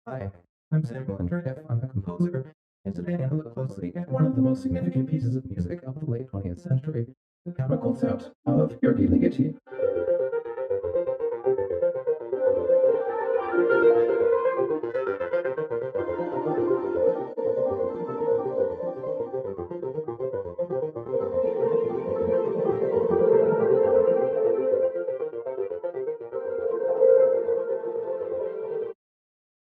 Hi, I'm Samuel Andreyevs. I'm a composer, and today I'm going to look closely at one of the most significant pieces of music of the late 20th century, the Kammerkonzert of Ligeti.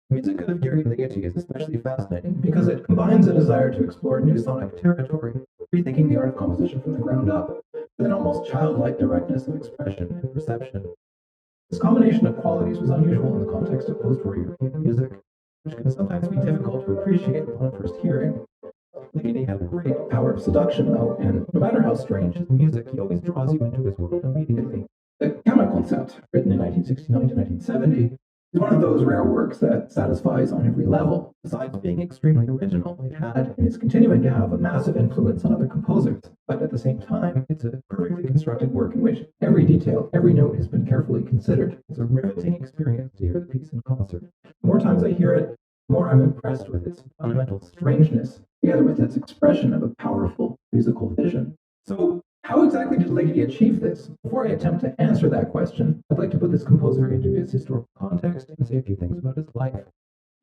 Music of Ligeti is especially fascinating because it combines a desire to explore new sonic territory, rethinking the art of composition from the ground up, with an almost childlike directness of expression and perception. This combination of qualities was unusual in the context of post-war European music, which can sometimes be difficult to appreciate upon first hearing. Ligeti had a great power of seduction, though, and no matter how strange his music, he always draws you into his world immediately. The Kammerkonzert, written in 1969 to 1970, is one of those rare works that satisfies on every level. Besides being extremely original, it had and is continuing to have a massive influence on other composers. But at the same time, it's a perfectly constructed work in which every detail, every note has been carefully considered. It's a riveting experience to hear the piece in concert. The more times I hear it, the more I'm impressed with its fundamental strangeness, together with its expression of a powerful musical vision. So, how exactly did Ligeti achieve this? Before I attempt to answer that question, I'd like to put this composer into his historical context and say a few things about his life.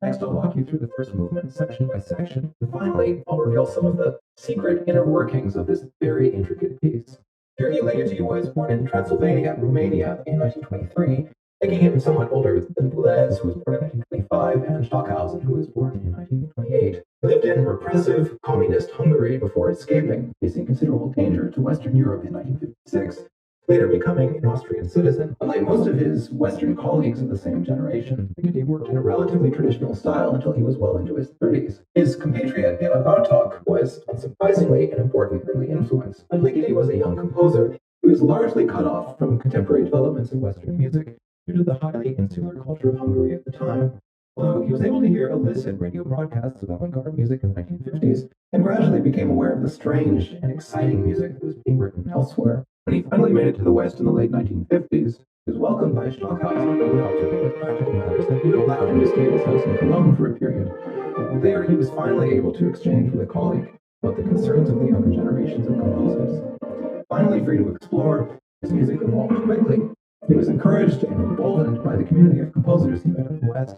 Next, I'll walk you through the first movement, section by section, and finally, I'll reveal some of the secret inner workings of this very intricate piece. Sergei Ligeti was born in Transylvania, Romania in 1923, making him somewhat older than Boulez, who was born in 1925, and Stockhausen, who was born in 1928. He lived in repressive communist Hungary before escaping, facing considerable danger to Western Europe in 1956, later becoming an Austrian citizen. Unlike most of his Western colleagues of the same generation, Ligeti worked in a relatively traditional style until he was well into his 30s. His compatriot Béla Bartók was, unsurprisingly, an important early influence. When Ligeti was a young composer, he was largely cut off from contemporary developments in Western music due to the highly insular culture of Hungary at the time. Although he was able to hear illicit radio broadcasts of avant-garde music in the 1950s, and gradually became aware of the strange and exciting music that was being written elsewhere. When he finally made it to the West in the late 1950s, he was welcomed by Stockhausen, who helped him with practical matters and even allowed him to stay at his house in Cologne for a period. There, he was finally able to exchange with a colleague about the concerns of the younger generations of composers. Finally free to explore, his music evolved quickly. He was encouraged and emboldened by the community of composers he met in the West,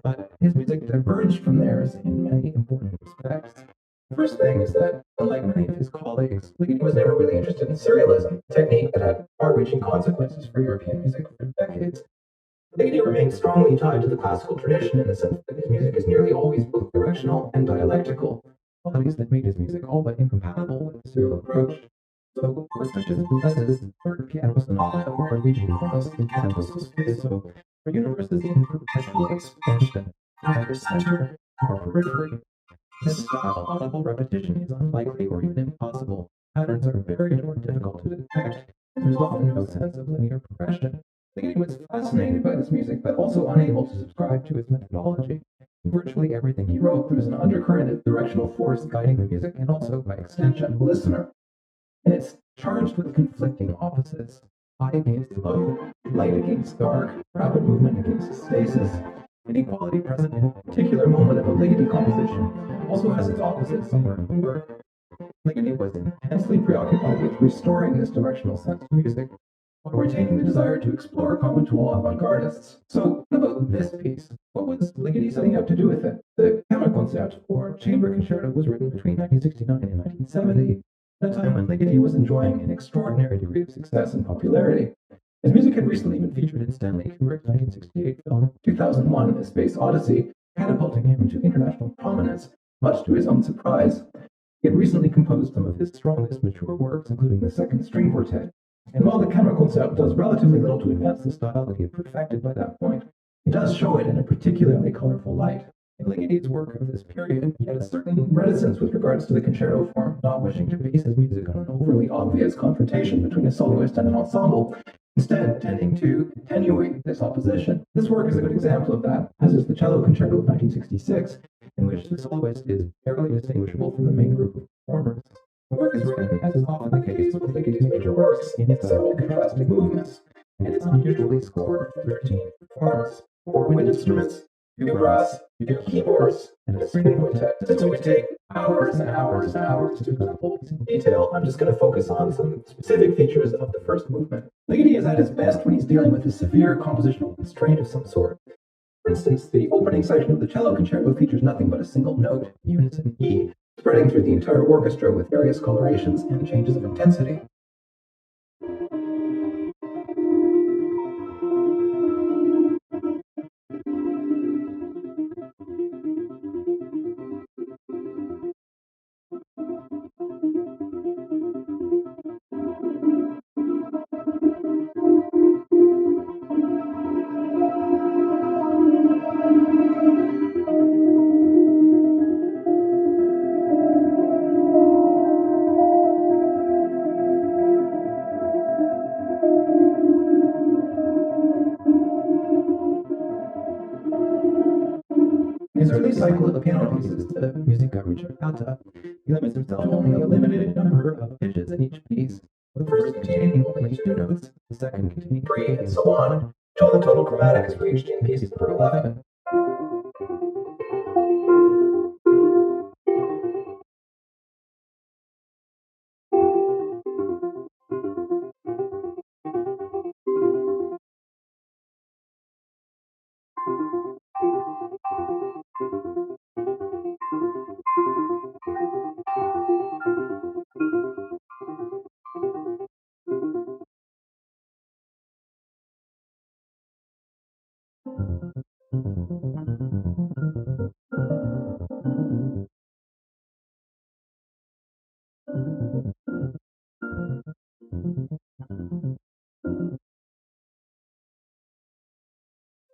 but his music diverged from theirs in many important respects. The first thing is that, unlike many of his colleagues, Ligeti was never really interested in serialism, a technique that had far-reaching consequences for European music for decades. Ligeti remained strongly tied to the classical tradition in the sense that his music is nearly always both directional and dialectical, qualities that made his music all but incompatible with the serial approach. So, works such as Boulez's Third Piano Sonata or Luigi Nova's Incanto Sospeso are universes in perpetual expansion, neither center nor periphery. This style, audible repetition is unlikely or even impossible. Patterns are varied or difficult to detect, and there's often no sense of linear progression. Ligeti was fascinated by this music, but also unable to subscribe to its methodology. In virtually everything he wrote, there was an undercurrent of directional force guiding the music, and also, by extension, the listener. And it's charged with conflicting opposites: high against low, light against dark, rapid movement against stasis. Inequality present in a particular moment of a Ligeti composition also has its opposite somewhere in the work. Ligeti was intensely preoccupied with restoring this directional sense to music, while retaining the desire to explore common to all avant-gardists. So, what about this piece? What was Ligeti setting out to do with it? The Kammerkonzert, or Chamber Concerto, was written between 1969 and 1970, at a time when Ligeti was enjoying an extraordinary degree of success and popularity. His music had recently been featured in Stanley Kubrick's 1968 film 2001: A Space Odyssey, catapulting him into international prominence, much to his own surprise. He had recently composed some of his strongest mature works, including the Second String Quartet, and while the Kammerkonzert does relatively little to advance the style that he had perfected by that point, it does show it in a particularly colorful light. In Ligeti's work of this period, he had a certain reticence with regards to the concerto form, not wishing to base his music on an overly obvious confrontation between a soloist and an ensemble, instead tending to attenuate this opposition. This work is a good example of that, as is the Cello Concerto of 1966, in which the soloist is barely distinguishable from the main group of performers. The work is written, as is often the case with Ligeti's major works, in its subtle contrasting movements, and it's unusually scored for 13 performers, 4 wind instruments, few brass, few keyboards, and a string quintet. Since it would take hours and hours and hours to present the whole piece in detail, I'm just going to focus on some specific features of the first movement. Ligeti is at his best when he's dealing with a severe compositional constraint of some sort. For instance, the opening section of the cello concerto features nothing but a single note, unison E, spreading through the entire orchestra with various colorations and changes of intensity. In his early cycle of piano pieces, the Musica Ricercata, he limits himself to only a limited number of pitches in each piece, the first containing only 2 notes, the second containing 3, and so on, until the total chromatic is reached in piece number 11.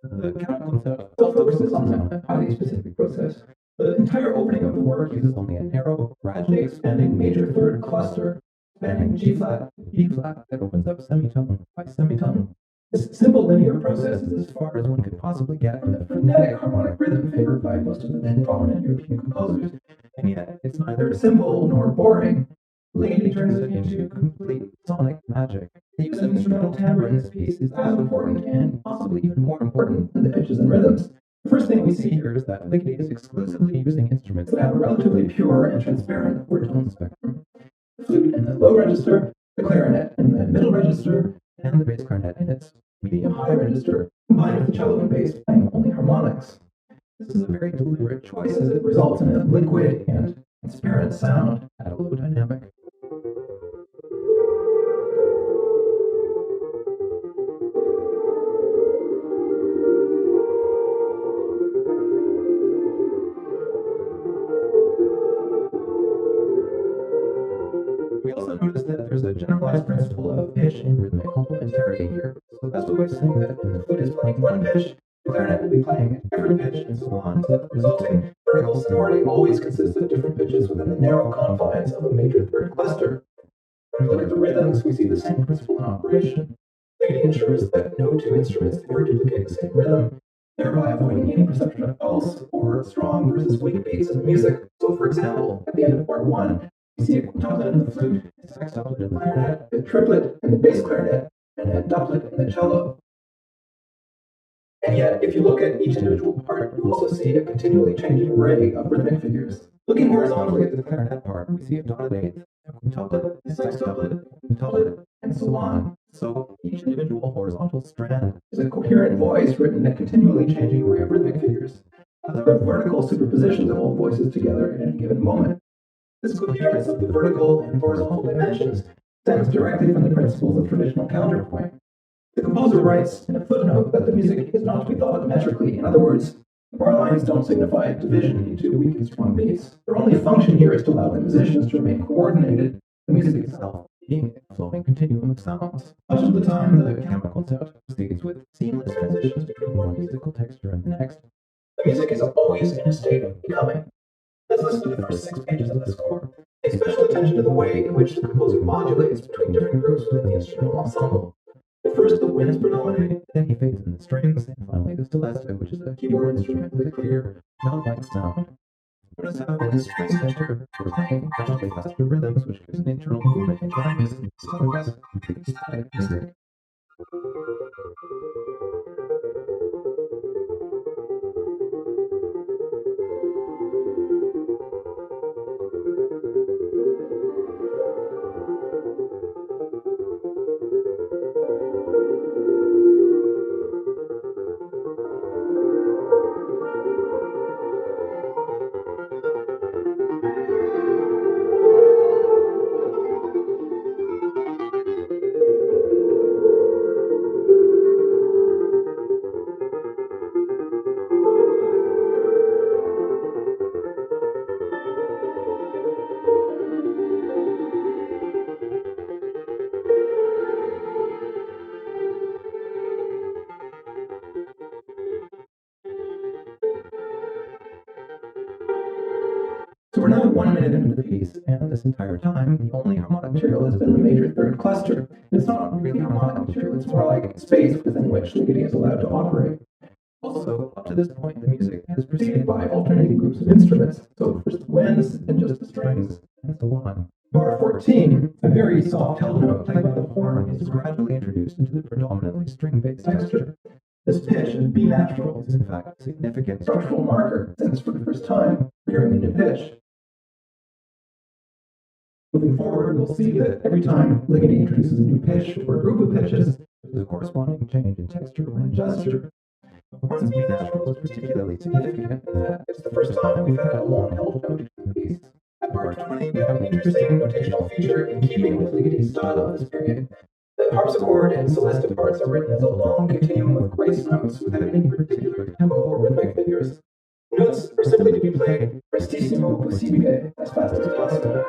The Kammerkonzert still focuses on a highly specific process. The entire opening of the work uses only a narrow, gradually expanding major third cluster, spanning G flat, B flat, that opens up semitone by semitone. This simple linear process is as far as one could possibly get from the frenetic harmonic rhythm favored by most of the then prominent European composers, and yet it's neither simple nor boring. Ligeti turns it into complete sonic magic. The use of instrumental timbre in this piece is as important and possibly even more important than the pitches and rhythms. The first thing we see here is that Ligeti is exclusively using instruments that have a relatively pure and transparent upward tone spectrum. The flute in the low register, the clarinet in the middle register, and the bass clarinet in its medium-high register, combined with the cello and bass playing only harmonics. This is a very deliberate choice as it results in a liquid and transparent sound at a low dynamic. We also notice that there's a generalized principle of pitch in rhythmic complementarity here. So that's the way of saying that when the flute is playing one pitch, the clarinet will be playing a different pitch, and so on. So the resulting vertical sonority always consists of different pitches within the narrow confines of a major third cluster. When we look at the rhythms, we see the same principle in operation. It ensures that no 2 instruments ever duplicate the same rhythm, thereby avoiding any perception of pulse or strong versus weak beats in the music. So, for example, at the end of part 1, we see a quintuplet in the flute, a sextuplet in the clarinet, a triplet in the bass clarinet, and a doublet in the cello. And yet, if you look at each individual part, you also see a continually changing array of rhythmic figures. Looking horizontally at the clarinet part, we see a dotted eighth, a quintuplet, a sextuplet, a quintuplet, and so on. So each individual horizontal strand is a coherent voice written in a continually changing array of rhythmic figures. There are vertical superpositions of all voices together at any given moment. This coherence of the vertical and horizontal dimensions stems directly from the principles of traditional counterpoint. The composer writes in a footnote that the music is not to be thought metrically. In other words, the bar lines don't signify division into weak and strong beats. Their only function here is to allow the musicians to remain coordinated, the music itself being a flowing continuum of sounds. Much of the time, the Kammerkonzert proceeds with seamless transitions between one musical texture and the next. The music is always in a state of becoming. Let's listen to the first 6 pages of the score. Pay special attention to the way in which the composer modulates between different groups within the instrumental ensemble. At first, the winds predominate, then he fades in the strings, and finally the stilesta, which is a keyboard instrument with a clear, bell-like sound. Notice how when the strings enter, we're playing gradually faster rhythms, which gives an internal movement and dryness in this otherwise completely static music. So we're now 1 minute into the piece, and this entire time, the only harmonic material has been the major third cluster. And it's not really harmonic material, it's more like space within which Ligeti is allowed to operate. Also, up to this point, the music is preceded by alternating groups of instruments, so first the winds, then just the strings, and so on. Bar 14, a very soft held note played by the horn, is gradually introduced into the predominantly string-based texture. This pitch in B natural is in fact a significant structural marker, since for the first time, we're hearing a new pitch. Moving forward, we'll see that every time Ligeti introduces a new pitch or a group of pitches, there's a corresponding change in texture or in gesture. The horn's B natural is particularly significant in that it's the first time we've had a long held note in the piece. At bar 20, we have an interesting notational feature in keeping with Ligeti's style of this period. The harpsichord and celesta parts are written as a long continuum of grace notes without any particular tempo or rhythmic figures. Notes are simply to be played prestissimo possibile, as fast as possible.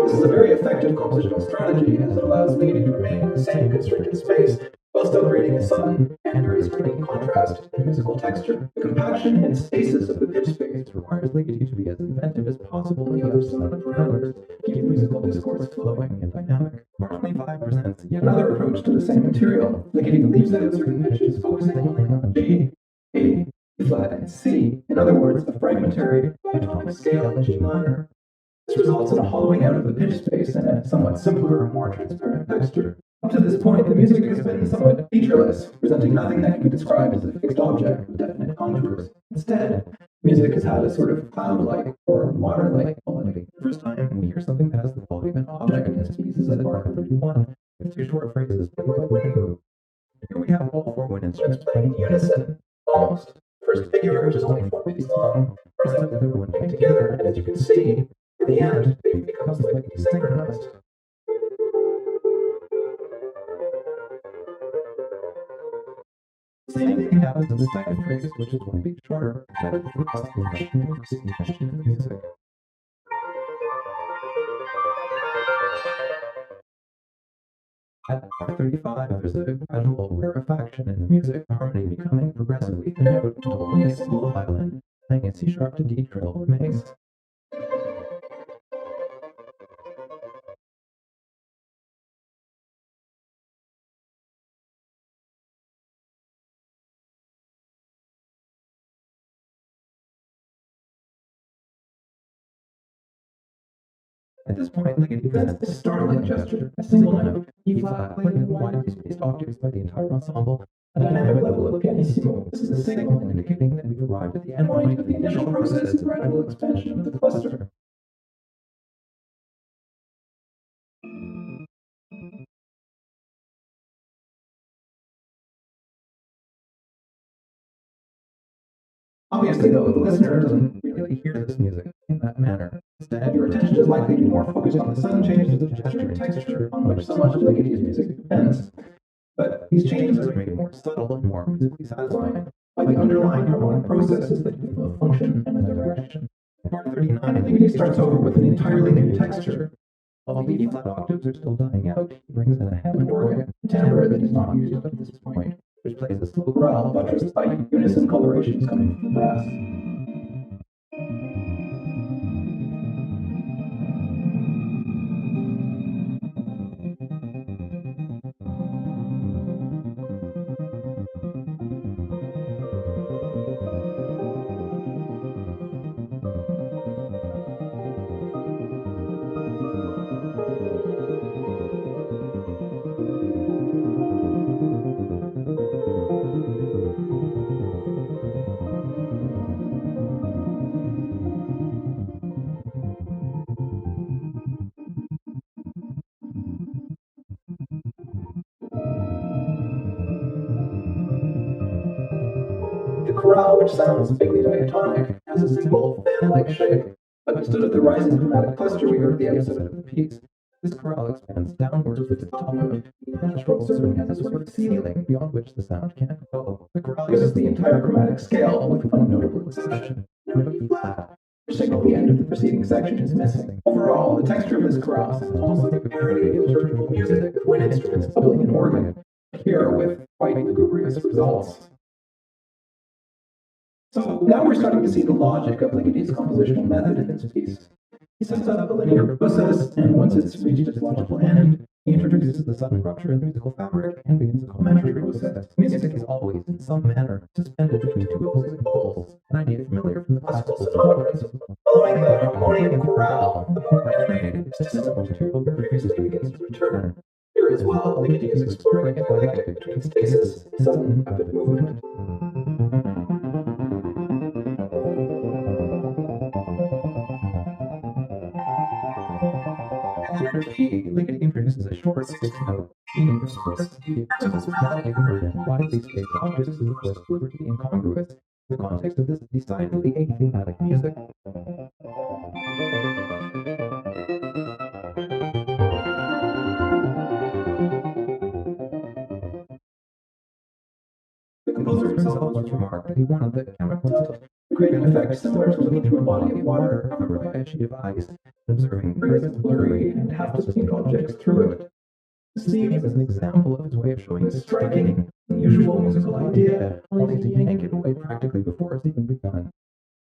This is a very effective compositional strategy as it allows Ligeti to remain in the same constricted space while still creating a sudden and very striking contrast in musical texture. The compaction and stasis of the pitch space requires Ligeti to be as inventive as possible in the other sonic parameters to keep musical discourse flowing and dynamic. Bar 25 presents yet another approach to the same material. Ligeti leaves out certain pitches, focusing only on G, A, E flat, and C. In other words, a fragmentary diatonic scale in G minor. This results in a hollowing out of the pitch space and a somewhat simpler, more transparent texture. Up to this point, the music has been somewhat featureless, presenting nothing that can be described as a fixed object with definite contours. Instead, music has had a sort of cloud-like or water-like quality. The first time we hear something that has the quality of an object in this piece is at bar 31, with two short phrases played by wind group. Here we have all four wind instruments playing in unison, almost. First figure, which is only 4 beats long, starts out with everyone playing together, and as you can see, in the end, it becomes like synchronized. Same thing happens in the second phrase, which is 1 beat shorter, better than the possible mention or suggestion in the music. At bar 35, there's a gradual rarefaction in the music, the harmony becoming progressively thin out until only a single violin, playing a C sharp to D trill, remains. At this point, Ligeti presents a startling gesture, a single note, E flat, played in widely spaced octaves by the entire ensemble, a dynamic level of pianissimo. This is a signal indicating that we've arrived at the end point of the initial process of gradual expansion of the cluster. Obviously, though, the listener doesn't really hear this music in that manner. Instead, your attention is likely to be more focused on the sudden changes of gesture and texture on which so much of Ligeti's music depends. But these changes are made more subtle and more musically satisfying by the underlying harmonic processes that give them a function and a direction. In part 39, Ligeti starts over with an entirely new texture. While the E flat octaves are still dying out, he brings in a Hammond organ, a timbre that is not used up to this point, which plays a slow growl buttressed by unison colorations coming from the brass. The chorale, which sounds vaguely diatonic, has a simple fan-like shape, but instead of the rising chromatic cluster we heard at the outset of the piece, this chorale expands downwards with its top note, E natural, serving as a sort of ceiling beyond which the sound can't go. The chorale uses the entire chromatic scale, with one notable exception, note E flat, which signal the end of the preceding section is missing. Overall, the texture of this chorale sounds almost like a parody of liturgical music, with wind instruments doubling an organ, here with quite lugubrious results. So now we're starting to see the logic of Ligeti's compositional method in this piece. He sets up a linear process, and once it's reached its logical end, he introduces the sudden rupture in the musical fabric and begins a complementary process. Music is always, in some manner, suspended between two opposing poles, an idea familiar from the classical sonatas. Following the harmonic chorale, the more animated, accessible material refuses to begin its return. Here as well, Ligeti is exploring a dialectic between stasis and sudden rapid movement. Ligeti introduces a short six-note meaning source. The expresses dramatically heard and widely spaced objects is of course liberty incongruous in the context of this decidedly athematic music. The composer himself once remarked that he wanted the Kammerkonzert to create an effect similar to looking through a body of water covered by a sheet of ice and observing various blurry and half-distinct objects through it. This seems as an example of his way of showing a striking, unusual musical idea, only to yank it away practically before it's even begun.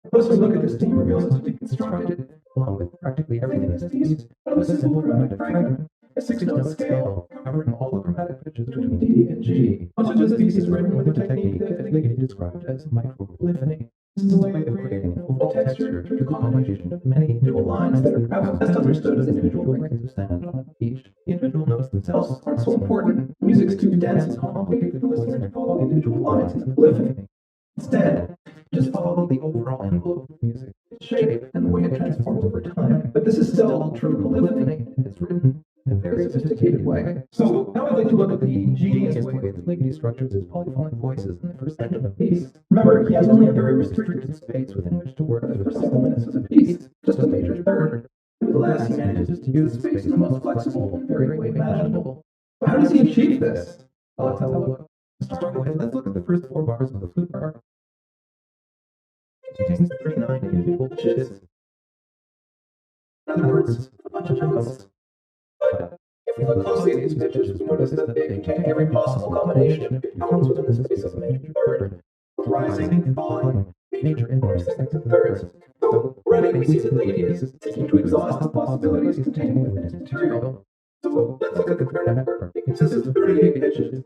A closer look at this theme reveals it to be constructed, along with practically everything in this piece, out of a simple chromatic fragment, a six-note scale covering all the chromatic pitches between D and G. Much of this piece is written with a technique that Ligeti described as micropolyphony. This is a way of creating an oval texture through the combination of many individual lines that are perhaps best understood as individual grains of sand on a beach. The individual notes themselves aren't so important. Music's too dense and complicated for the listener to follow individual lines in the polyphony. Instead, just follow the overall envelope of music, its shape, and the way it transforms over time. But this is still true polyphony, and it's written in a very sophisticated way. So now I'd like to look at the ingenious way that Ligeti structures his polyphonic voices in the first section of the piece. Remember, he has only a very restricted space within which to work the first several minutes of the piece, just a major third. Nevertheless, he manages to use the space in the most flexible and varied way imaginable. But how does he achieve this? Well, let's have a look. To start with, let's look at the first 4 bars of the flute part. It contains 39 individual pitches. In other words, a bunch of notes. But if we look closely at these pitches, we notice that they contain every possible combination of tones within the space of a major third, rising and falling, major and minor second thirds. So already we see that Ligeti is seeking to exhaust the possibilities contained within his material. So let's look at the clarinet part. It consists of 38 pitches.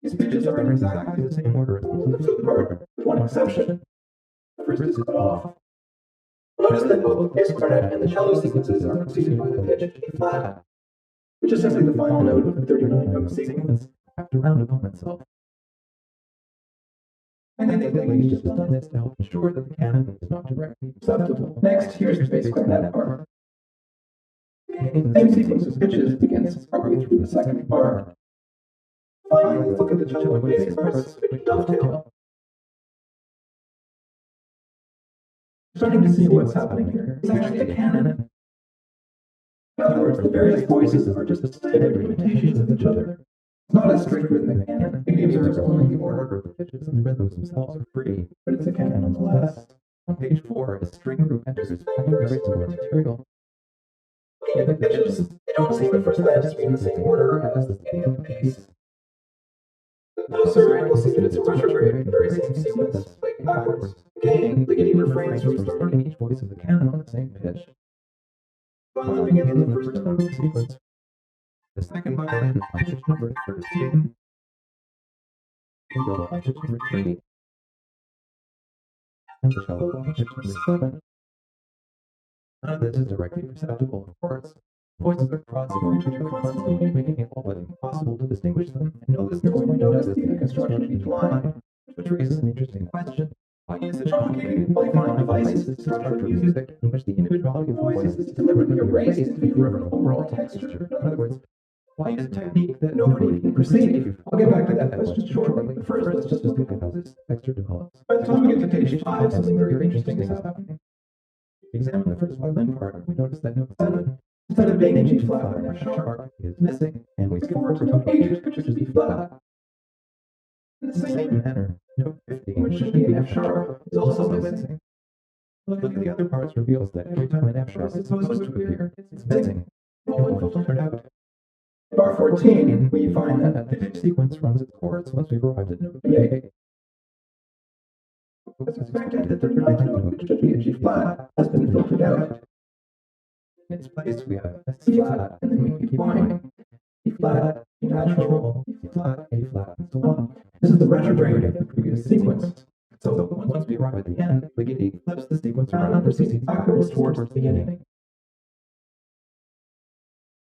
These pitches are in exactly the same order as those in the flute part, with one exception. The first is cut off. Notice that both the bass clarinet and the cello sequences are preceded by the pitch E flat, which is simply the final note of the 39-note sequence wrapped around upon itself. I think that Ligeti has done this to help ensure that the canon is not directly perceptible. Next, here's the bass clarinet part. Again, the same sequence of pitches begins partway through the second bar. Finally, let's look at the cello and bass parts, which dovetail. Starting to see what's happening here. It's actually a canon. In other words, the various voices are just standard imitations of each other. It's not a strict rhythmic canon. It observes only the order of the pitches, and the rhythms themselves are free, but it's a canon nonetheless. On page 4, a string group enters playing very similar material. Looking at the pitches, they don't seem at first glance to be in the same order as the beginning of the piece. Closer, we'll see that it's a retrograde, very same sequence, played backwards. Again, Ligeti refrains from starting each voice of the canon on the same pitch. Finally begins the first tone of the sequence. The second violin on pitch number 13, viola on pitch number 3, and the cello on pitch number 7. None of this is directly perceptible, of course. Voices are crossing each other constantly, making it all but impossible to distinguish them, and no listener is going to notice the construction of each line, which raises an interesting question. Why use such complicated polyphonic devices to structure music in which the individuality of voices is deliberately erased in favor of an overall texture? In other words, why use a technique that nobody can perceive? I'll get back to that question shortly, but first let's just look at how this texture develops. By the time we get to page 5, something very interesting is happening. Examine the first violin part, we notice that note 7, instead of being in G flat or an F sharp, is missing, and we skip forward to note 8, which is E flat. In the same manner, note 15, which should be F sharp, is also missing. Look at the other parts reveals that every time an F sharp is supposed to appear, it's missing. All well filtered out. Bar 14, we find that the pitch sequence runs its course once we've arrived at note VIII. It's expected that the ninth note, which should be a G flat, has been filtered out. In its place, we have a C flat, and then we keep going. E flat, E natural, E flat, A flat, and so on. This is the retrograde of the previous sequence. So once we arrive at the end, Ligeti flips the sequence around and proceeds backwards towards the beginning.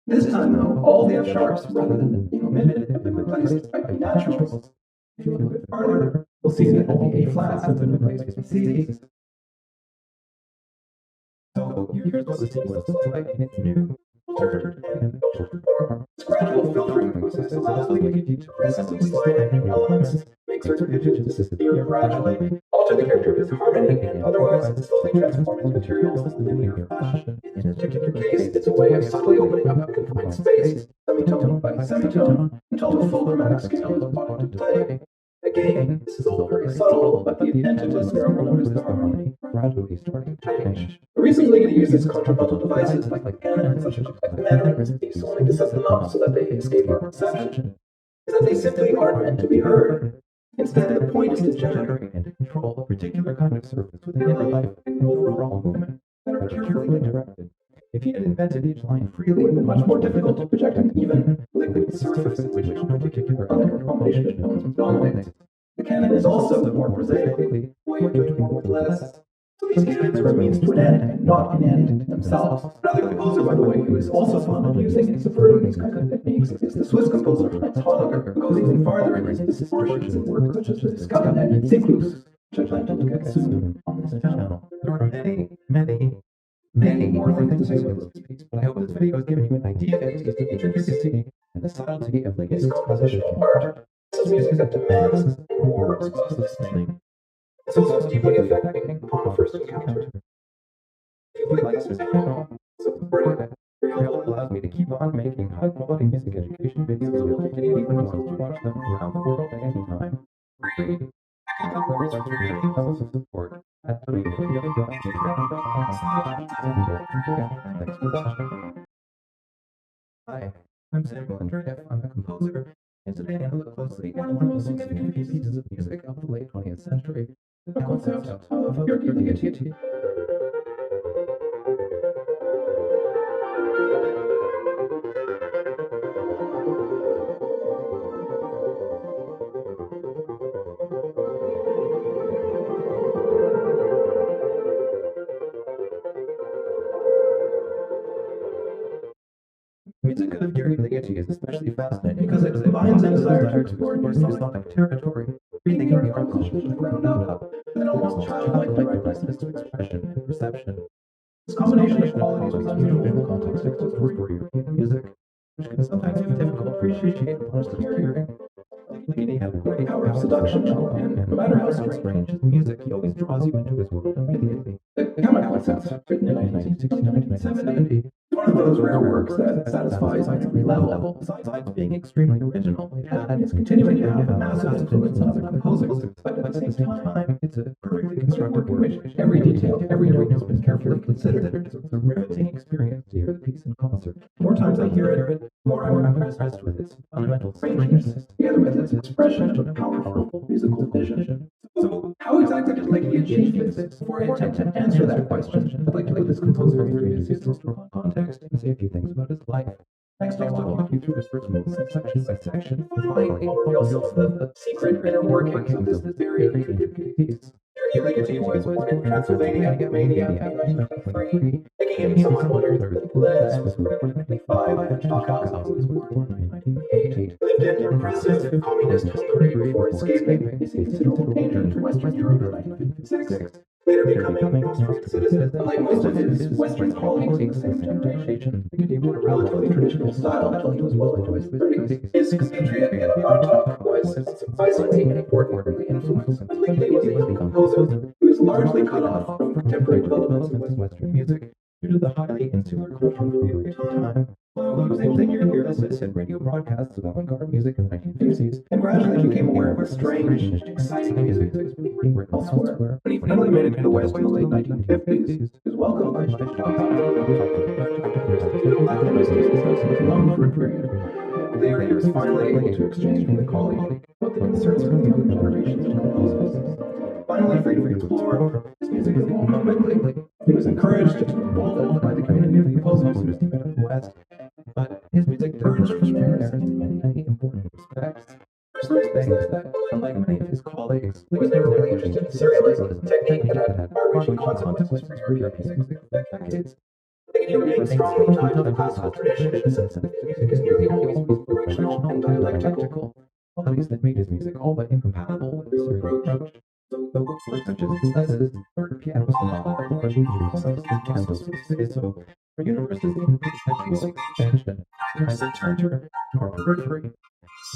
This time, though, all the F sharps, rather than being omitted, have been replaced by B naturals. If you look a bit farther, we'll see that all the A flats have been replaced by Cs. So here's what the sequence looks like in its new filtered and filtered form. This gradual filtering process allows Ligeti to progressively slide in new elements, make certain digits disappear gradually, alter the character of his harmony, and otherwise slowly transform his materials in a linear fashion. In this particular case, it's a way of subtly opening up confined space, semitone by semitone, until the full chromatic scale is brought into play. Again, this is all very subtle, but the attentive listener will notice the harmony gradually starting to change. The reason Ligeti uses contrapuntal devices like canon, such as mannerisms, solely to set them up so that they escape our perception, is that they simply aren't meant to be heard. Instead, the point is to generate and to control a particular kind of surface with an inner life and overall movement that are carefully directed. If he had invented each line freely, it would be much more difficult to project an even, liquid surface in which no particular other combination of tones dominates. The canon is also more prosaically a way of doing more with less. So these canons are a means to an end, and not an end in themselves. Another composer, by the way, who is also fond of using and subverting these kinds of techniques is the Swiss composer Franz Holliger, who goes even farther in his distortions in works such as Musica and Cyclus, which I plan to look at soon on this channel. There are many more things to say about this piece, but I hope this video has given you an idea of the intricacy and the subtlety of Ligeti's compositional art. This is music that demands and rewards exhaustive listening. So deeply affecting upon first encounter. If you like this channel, support it. Your help allows me to keep on making high-quality music education videos available to anyone who wants to watch them around the world at any time. Free. And the world are varying levels of support at www.patreon.com/. Thanks for watching. Hi, I'm Samuel Andreyevs. I'm a composer, and today I'm going to look closely at one of the most significant pieces of music of the late 20th century, the concept of Ligeti. Musica of Ligeti is especially fascinating because it combines a desire to explore new sonic territory, rethinking the art culture from the ground up, with an almost childlike directness to expression and perception. This combination of qualities was unusual in the context of European music, which can sometimes be difficult to appreciate upon its hearing. Ligeti had a great power of seduction, and no matter how strange his music, he always draws you into his world immediately. The Kammerkonzert, written in 1969-1970, is one of those rare works that satisfies on every level. Besides being extremely original, it had and is continuing to have a massive influence on other composers, but at the same time, it's a perfectly constructed work in which every detail, every note has been carefully considered. It's a riveting experience to hear the piece in concert. The more times I hear it, the more I'm impressed with its fundamental strangeness, together with its expression of powerful musical vision. So, how exactly did Ligeti achieve this? Before I attempt to answer that question, I'd like to put this composer into his historical context and say a few things about his life. Next, I'll walk you through his first movement, section by section, and finally, I'll reveal some of the secret inner workings of this very intricate piece. Ligeti was born in Transylvania, Romania, in 1923, making him someone older than Les, was born in 1925, and Chaka, who was born in 1988. Lived in repressive communist Hungary before escaping his considerable danger to Western Europe in 1956. Later becoming an Austrian citizen, unlike most of his Western colleagues in the same generation, Ligeti wrote a relatively traditional style until he was well into his 30s. His compatriot Bartók was surprisingly and importantly influenced, but Ligeti was a composer who was largely cut off from contemporary developments in Western music due to the highly insular culture of Hungary at the time. Although he was able to hear this in radio broadcasts of avant-garde music in the 1950s, and gradually became aware of the strange and exciting music that was being written elsewhere. When he finally made it to the West in the late 1950s, he was welcomed by Chaka, known for a period. The area is finally able to exchange with a colleague what the concerns from the other generations of composers. Finally free to explore, his music evolved quickly. He was encouraged and emboldened by the community of composers who esteemed him in the West, but his music diverged from theirs in many important respects. First thing is that, unlike many of his colleagues, he was never really interested in serialism, a technique that had far-reaching consequences for European music for decades. Ligeti remained strongly tied to the classical tradition in the sense that his music is nearly always directional and dialectical, qualities that made his music all but incompatible with the serial approach. So works such as Boulez's third piano sonata or Musica's canto so are universes in perpetual expansion, neither center nor periphery.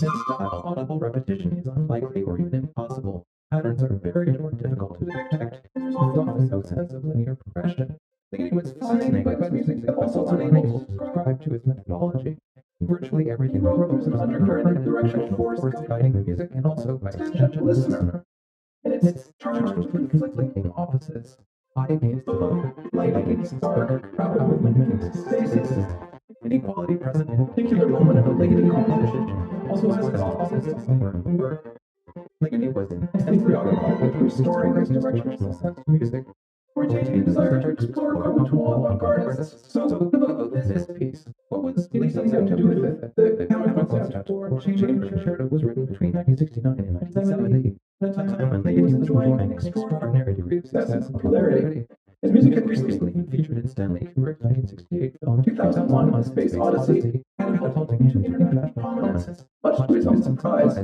In its style, audible repetition is unlikely or even impossible. Patterns are varied or difficult to detect, and there's often no sense of linear progression. Ligeti was fascinated by his music, but also unable to subscribe to his methodology. Virtually everything he wrote was undercurrent and directional force guiding the music and also by extension the listener. And it's charged with conflicting opposites. High against low, light against dark, rapid movement against stasis. Inequality present in a particular moment of a Ligeti composition also has its opposites somewhere in the work. Ligeti was intensely preoccupied with restoring his directional sense of music, retaining desire to explore conventional avant-garde artists. So about this piece, what was Ligeti to do with it? The Kammerkonzert or Chamber Concerto was written between 1969 and 1970, at a time when Ligeti was enjoying an extraordinary degree of success and popularity. His music had recently been featured in Stanley Kubrick's 1968 film 2001: A Space Odyssey, catapulting him into international prominence. Much to his own surprise,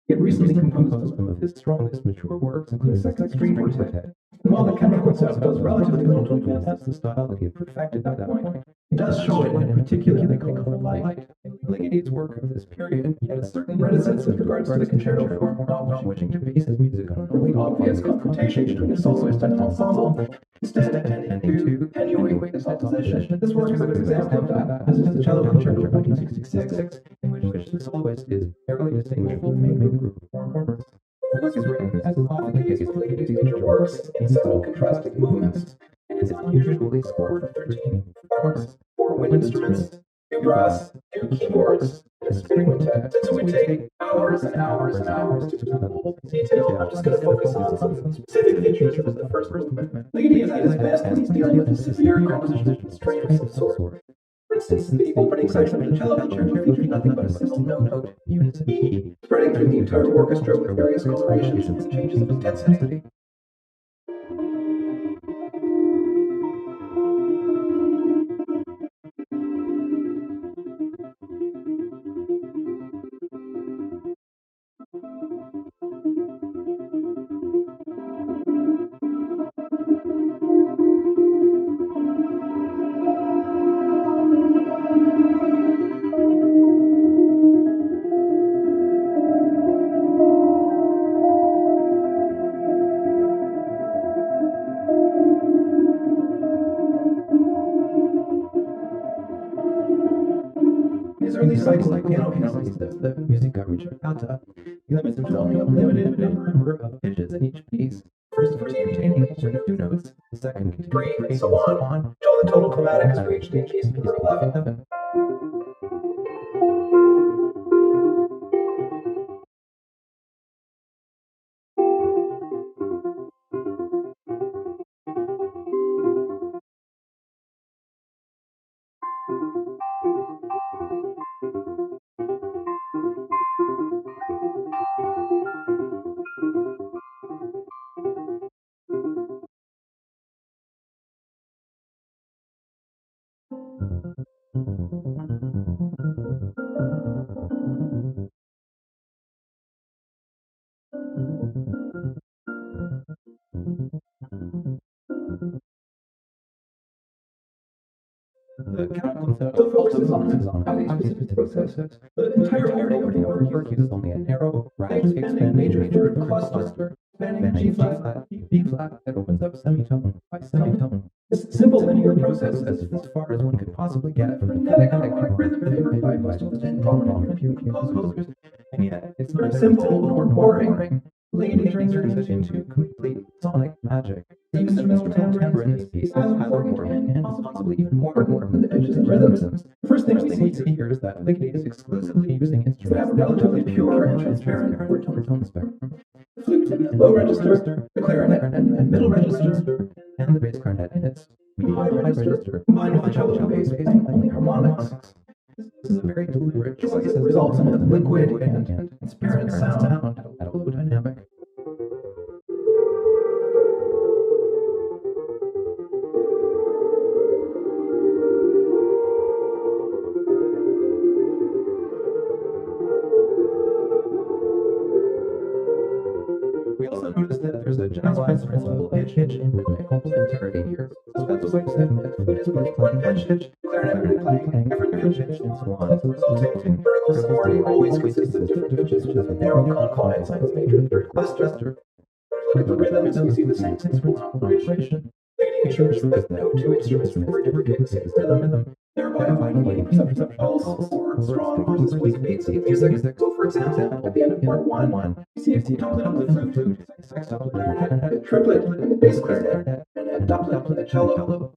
he had recently composed some of his strongest mature works, including Second String Quartet. And while the Kammerkonzert does relatively little to enhance the style that he had perfected by that point, it does show it in a particularly colorful light. Ligeti's work of this period had a certain reticence with regards to the concerto form, not wishing to base his music on an only obvious confrontation between a soloist and an ensemble. Instead, tending to attenuate this opposition. This work is a good example of that, as is the cello concerto of 1966, in which the soloist is barely distinguishable from the main group of performers. The work is written, as is often the case with Ligeti's major works, in subtle contrasting movements, and is unusually scored for 13 performers, 4 wind instruments, 2 brass, 2 keyboards, and a string quintet. This would take hours and hours and hours to present the whole detail. I'm just going to focus on some specific features of the first movement. Ligeti is at his best when he's dealing with a severe composition constraints of sort. For instance, the opening section of the cello concerto features nothing but a single note, unison E, spreading through the entire orchestra with various colorations and changes of intensity. His early cycle like piano pieces, the Musica Ricercata, he limits himself to a limited number of pitches in each piece. The first containing 2 notes, the second containing 3, and so on, until the total chromatic is reached in piece number 11. The Kammerkonzert focuses on highly specific processes. The entire opening of the work uses only a narrow, rapidly expanding major third cluster, spanning G flat, B flat, that opens up semitone by semitone. This simple linear process is as far as one could possibly get from the phonetic rhythm favored by most prominent European composers, and yet it's not simple nor boring. Ligeti turns it into complete sonic magic. The use of instrumental timbre in this piece is highly important and possibly even more important than the pitches and rhythms. The first thing we see here is that Ligeti is exclusively using instruments that have a relatively pure and transparent tone spectrum. The flute in the low register, the clarinet in the middle register, and the bass clarinet in its high register, combined with the cello and bass playing only harmonics. This is a very deliberate choice that results in a liquid and transparent sound at a low dynamic. We also notice that there's a generalized principle of pitch and rhythmic complementarity here. So that's why we said that flute is playing one pitch, clarinet playing different pitch, and so on. So this resulting vertical supporting always consists of different pitches with narrow confines of major and third cluster. Look at the rhythms, we see the same principle of operation. Making sure that no two instruments for different cases rhythm, thereby avoiding perception of pulse or strong on-squeeze beats of music. So for example, at the end of part 1, you see a doublet on the flute, a sextuplet, a triplet in the bass clarinet, and a doublet in the cello.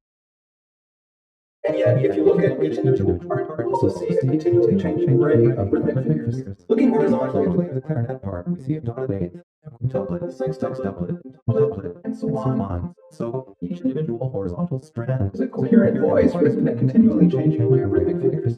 And yet, if you look at each individual part, you also see a continually changing array of rhythmic figures. Looking horizontally at the clarinet part, we see a dotted eighth, a quintuplet, a sextuplet, a doublet, and so on. So each individual horizontal strand is a coherent voice with a continually changing array of rhythmic figures.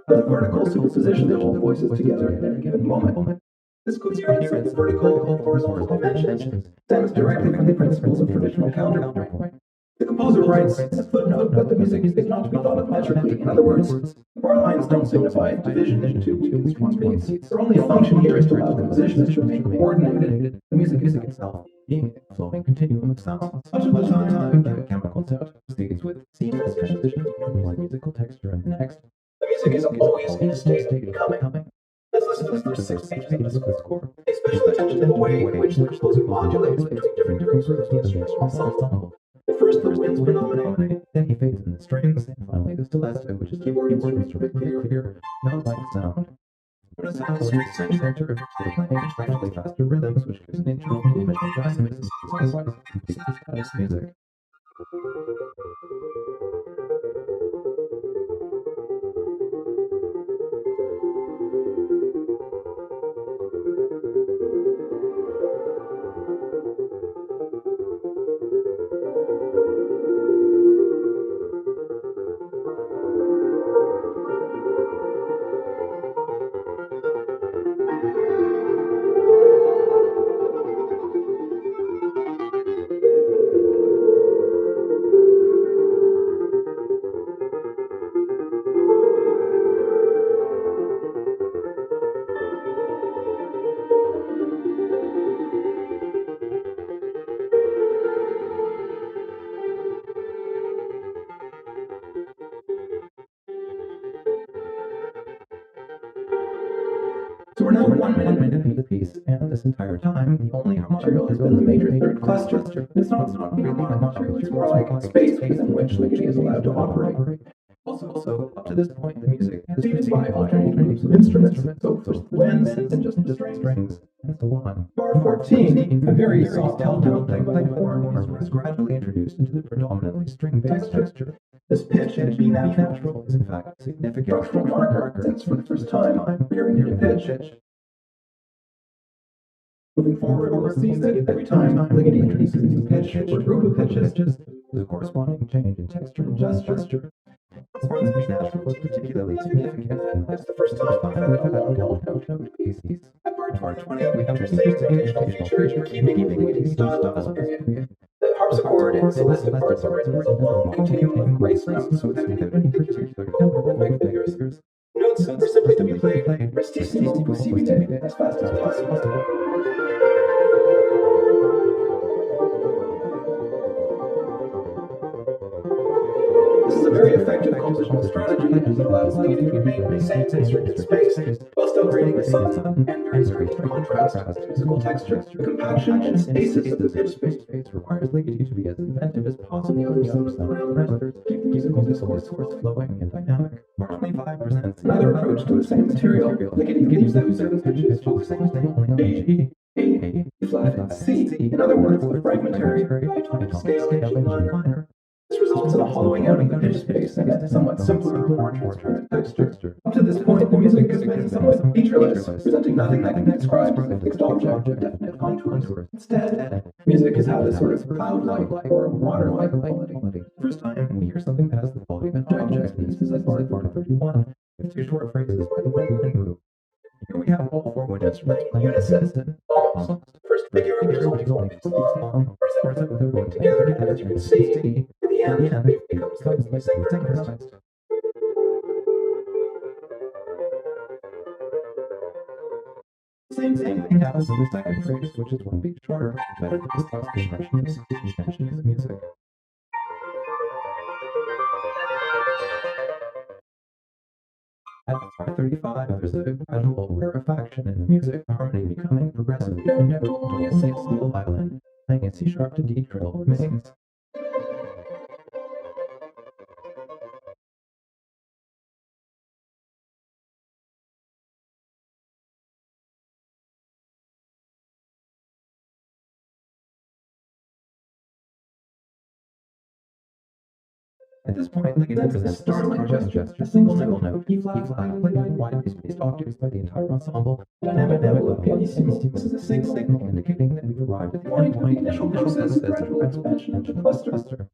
The vertical superposition of all the voices together at any given moment. This coherence of vertical and horizontal dimensions stems directly from the principles of traditional counterpoint. The composer writes in a footnote that the music is not to be thought of metrically. In other words, the bar lines don't signify division into two equal beats. Their only function here is to allow the musicians to remain coordinated, the music itself being a flowing continuum of sounds. Much of the time, the Kammerkonzert proceeds with seamless transitions from one musical texture and the next. The music is always in a state of becoming. Let's listen to the first 6 pages of the score. Pay special attention to the way in which the composer modulates between different groups of the instrumental ensemble. At first, the winds predominate, then he fades in the strings, and finally the stiletto, which is keyboard instruments to make clear, bell-like sound. Notice how the lyrics center they're playing gradually faster rhythms, which gives an internal movement and dynamism to otherwise completely static music. So we're now 1 minute into the piece, and this entire time, the only material has been the major third cluster. It's not really material, it's more like space within which Ligeti is allowed to operate. Also, up to this point, the music has been by alternating groups of instruments, so first winds and just strings, and so on. Bar 14, a very soft telltale type of horn is gradually introduced into the predominantly string-based texture. This pitch in B natural is in fact a significant structural marker, since for the first time I'm hearing your pitch. Moving forward, we'll see that every time Ligeti introduces a new pitch or group of pitches, there's a corresponding change in texture and gesture. Horns B natural is particularly significant, and that's the first time we've had note pieces. At part 20, we have the same feature keeping Ligeti style period. The harpsichord and celeste parts are written continuing gracefully, so that we have any particular tempo of figures. Notes are simply to be played prestissimo possibile as fast as possible. This is a very effective compositional strategy that allows Ligeti to remain in the same restricted space while still creating a sudden and very strict contrast to musical texture. The compaction and stasis of the pitch space requires Ligeti to be as inventive as possible in the sound parameters, keep the musical discourse flowing and dynamic. Part 25 presents another approach to the same material. Ligeti gives those pitches focusing only on G, A, E flat, and C. In other words, the fragmentary diatonic scale in G minor. This results in a hollowing out of the pitch space and a somewhat simpler, more transparent texture. Up to this point, the music has been somewhat featureless, presenting nothing that can be described as a fixed object with definite contours. Instead, music has had a sort of cloud-like or water-like quality. First time we hear something that has the quality of an object, and this is at part 31, with two short phrases by the wind move. Here we have all four wind instruments in unison. Almost. First figure is only 4 beats long, or so with everyone together, and as you can see, in the end, it becomes slightly synchronized. The same thing happens in the second phrase, which is 1 beat shorter, better than the classical Russian mentioned in the music. At part 35, there's a gradual rarefaction in the music, the harmony becoming progressively neutral until a single violin playing a C sharp to D trill remains. At this point, Ligeti presents a startling gesture, a single note, E flat, played in widely spaced octaves by the entire ensemble, dynamic level of pianissimo. This is a signal indicating that we've arrived at the end point of the initial process of gradual expansion into cluster.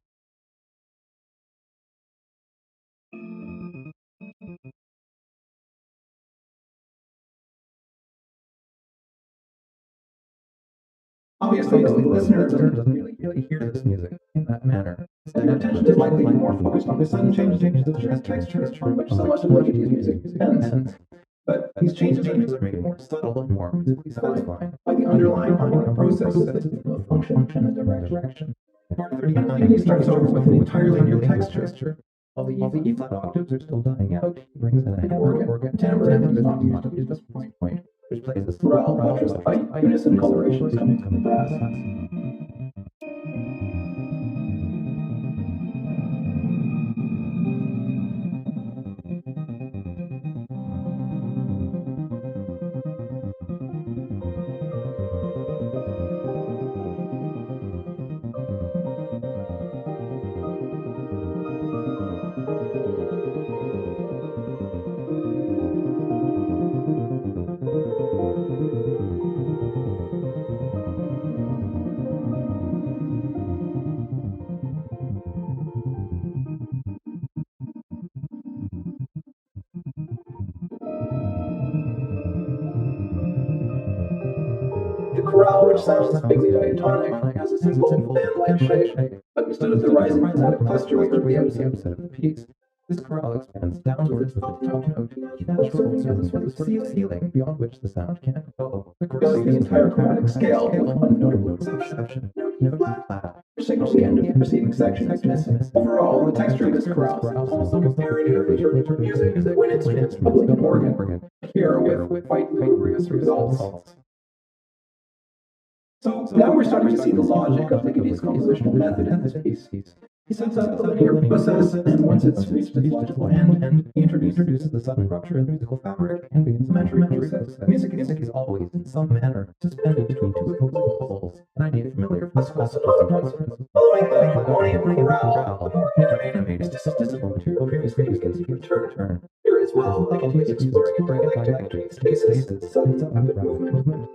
Obviously, the listener doesn't really hear this music in that manner. Their attention is likely more focused on the sudden changes of the texture, on which so much of Ligeti's music depends. But these changes are made more subtle and more musically satisfying by the underlying harmonic process of function and direction. Part 39, he starts over with an entirely new texture. While the E flat octaves are still dying out, he brings in a hammer organ, timbre, and is not used at this point, which plays a chorale buttressed by unison colorations coming from brass. The chorale, which sounds vaguely diatonic, has a simple fan-like shape, but instead of the rising chromatic cluster which would be the opposite of the piece, this chorale expands downwards with the top note, natural serving as a ceiling beyond which the sound can't go. The chorale is the entire chromatic scale, with one notable exception, note flat, which signals the end of the preceding section is missing. Overall, the texture of this chorale is almost parody of liturgical music, when instruments bubbling an organ, here with quite rigorous results. So now we're starting to see the logic of Ligeti's compositional method in this piece. He sets up the linear process, and once it's reached its logical end, he introduces the sudden rupture in the musical fabric and begins the metric process. Music is always, in some manner, suspended between two opposing poles, an idea familiar from the classical composers. Following the harmonium chorale, the more animated, statistical material previously return. Here as well, Ligeti is exploring a break by dialectic stasis, sudden rapid movement.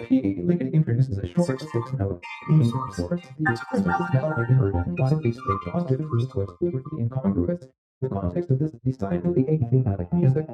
P, Ligeti introduces a short 6-note theme source. The experiment is now heard in widely spaced octaves is of course deliberately incongruous in the context of this decidedly athematic music.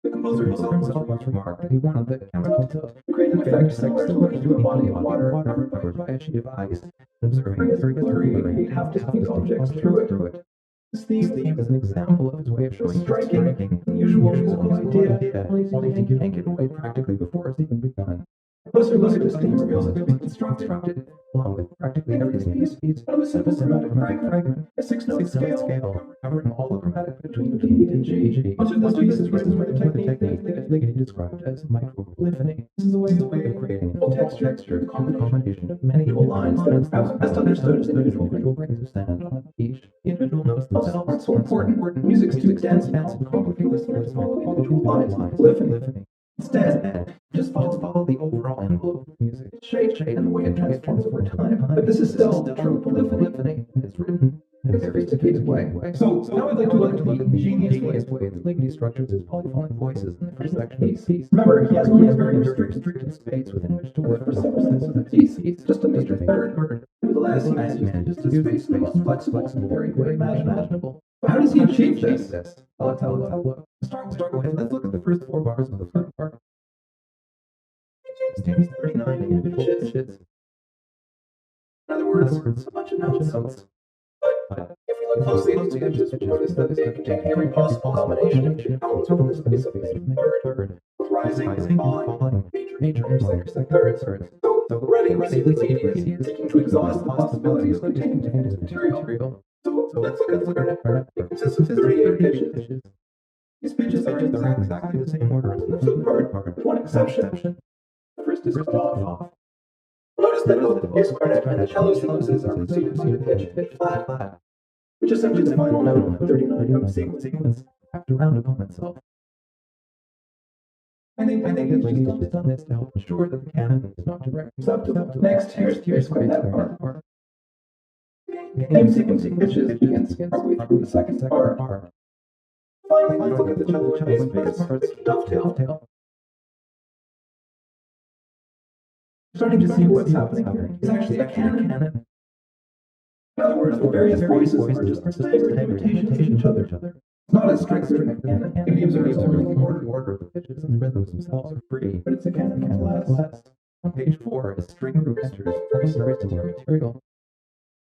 The composer himself once remarked that he wanted the Kammerkonzert to create an effect similar to looking through a body of water covered by a sheet of ice, and observing a very blurry, half-distinct objects through it. This theme is an example of his way of showing striking, unusual musical idea, only to yank it away practically before it's even begun. A closer look at this theme reveals that it was constructed, along with practically everything in this piece, out of a simple chromatic fragment, a 6-note scale covering all the chromatic between D and G. Much of this piece is written with a technique that Ligeti described as micropolyphony. This is a way of creating a full texture, the combination of many equal lines that are best understood as individual grains of sand on each. The individual notes themselves aren't so important. Music's too dense and complicated listeners follow individual lines, polyphony. Instead, just follow the overall envelope of music, shape, and the way it transforms over time. But this is still true polyphony, and it's written in a very sophisticated way. So now I'd like to look at the ingenious way that Ligeti structures his polyphonic voices in the first section of the piece. Remember, he has very restricted space within which to work for several steps of the piece. He's just a major third. Nevertheless, he manages to use the most flexible and very imaginable. How does he achieve this? Let's look. Start with, let's look at the first 4 bars of the third part. It contains 39 individual pitches. In other words, a bunch of notes. But if we look closely at these pitches, we notice that they contain every possible combination of tones from this piece of third, rising, falling, major, minor, second, third. So already Ligeti is seeking to exhaust the possibilities contained in his material. So let's look at our network. It consists of 38 pitches. These pitches are in exactly the same order as the third part, with one exception. The first is off. Notice that both the bass clarinet and the cello sequences are received pitch flat, which is simply the final note of the 39-note sequence after round upon itself. I think that Ligeti has done this to help ensure that the canon is not directly subtotal. Next, here's that part. Game sequencing pitches begins partway through the second bar. Finally, let's look at the cello and bass parts dovetail. Starting to see what's happening here. It's actually a canon. In other words, the various voices are just staggered imitations of each other. It's not a strict canon. It observes only the order of the pitches, and the rhythms themselves are free, but it's a canon nonetheless. On page 4 is string group enters very similar material.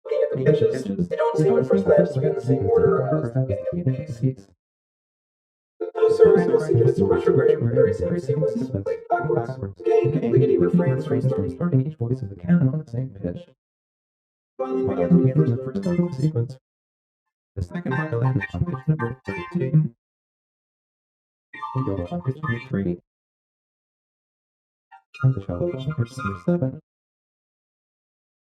Looking at the pitches, they don't first glance in the same order as the beginning piece. Those services sequence retrograde very sequences backwards. Ligeti refrains from starting each voice of the canon on the same pitch. Finally, begins the first part of the sequence. The second violin on pitch number 13. We go on pitch number 3. And the cello on pitch number 7.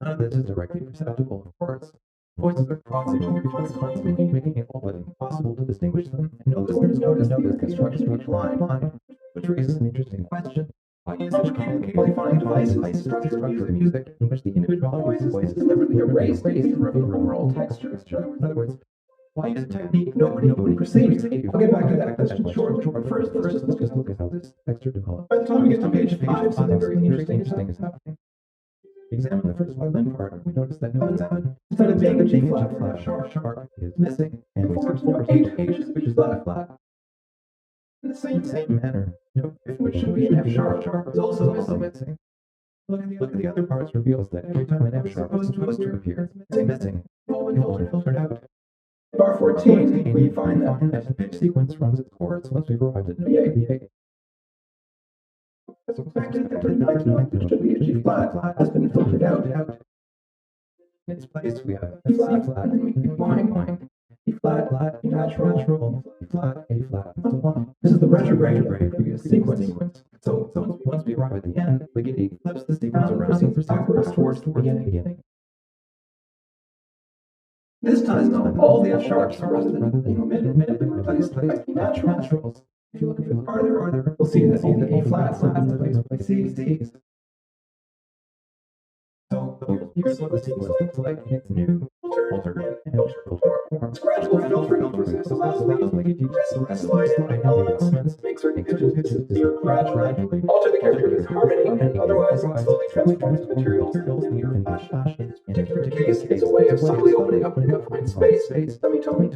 None of this is directly perceptible, of course. Voices are crossing over each other constantly, making it all but impossible to distinguish them, and no listeners notice this construction of each line, which raises an interesting question. Why use such complicated polyphonic devices to structure music in which the individual voices deliberately erase the overall texture? In other words, why use a technique nobody perceives? I'll get back to that question shortly, but first, let's just look at how this texture develops. By the time we get to page 5, something very interesting is happening. Examine the first violin part, we notice that note 7, instead of being a G flat sharp, is missing, and we search for H, which is flat. In the same manner, note 5, which should be an F sharp, is also missing. Look at the other parts reveals that every time an F sharp is supposed to appear, it's missing, filtered out. In bar 14, we find that the pitch sequence runs its chords once we've arrived at note 88. So the fact is that the ninth note, which should be a G flat, has been filtered out. In its place, we have a C flat, and then we keep going. E flat, E natural, E flat, A flat, and so on. This is the retrograde previous sequence. So once we arrive at the end, Ligeti flips the sequence around backwards towards the beginning. This time, all the F sharps are rather than omitted and replaced by E naturals. If you look farther, you'll see that all the A flats have been replaced by C's. So here's what the sequence looks like in its new altered and form. It's gradual filtering process allows Ligeti to progressively slide down the elements, make certain pitches appear gradually, alter the character's harmony, and otherwise slowly transform the materials near in fashion. In this particular case, it's a way of slowly opening up fine space, semitone,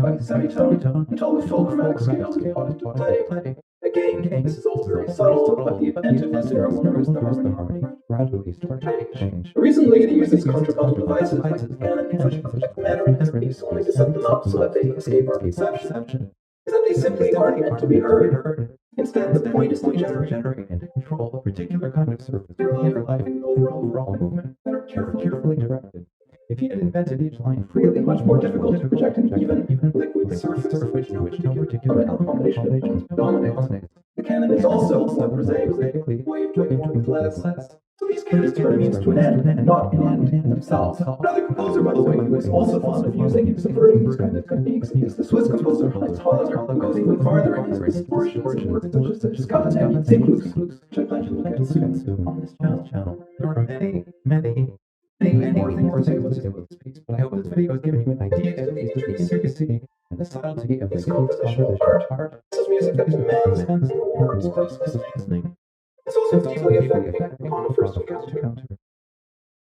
until the full chromatic scale is playing. Again, this is also very subtle, but the attentiveness in our is the harmony gradually starting to change. The reason Ligeti uses contrapuntal devices like the canon in such a manner is only to set them up so that they escape our perception, is that they simply aren't meant to be heard. Instead, the point is to generate and control a particular kind of surface for the inner life and overall movement that are carefully directed. If he had invented each line freely, much more difficult to project an even liquid surface in which no particular combination dominates. The canon is also more prosaically way of doing less. So these cases turn means to an end, and not an end in themselves. Another composer, by the way, who is also fond of using and subverting these kinds of techniques is the Swiss composer Heinz Hollander, who goes even farther in his distortions of works such as Kavanagh, Cyclus, which I plan to look at soon on this channel. There are many more things to say about this piece, but I hope this video has given you an idea of the intricacy and the subtlety of the composition art. This is music that demands words close listening. It's also deeply effective on the first encounter.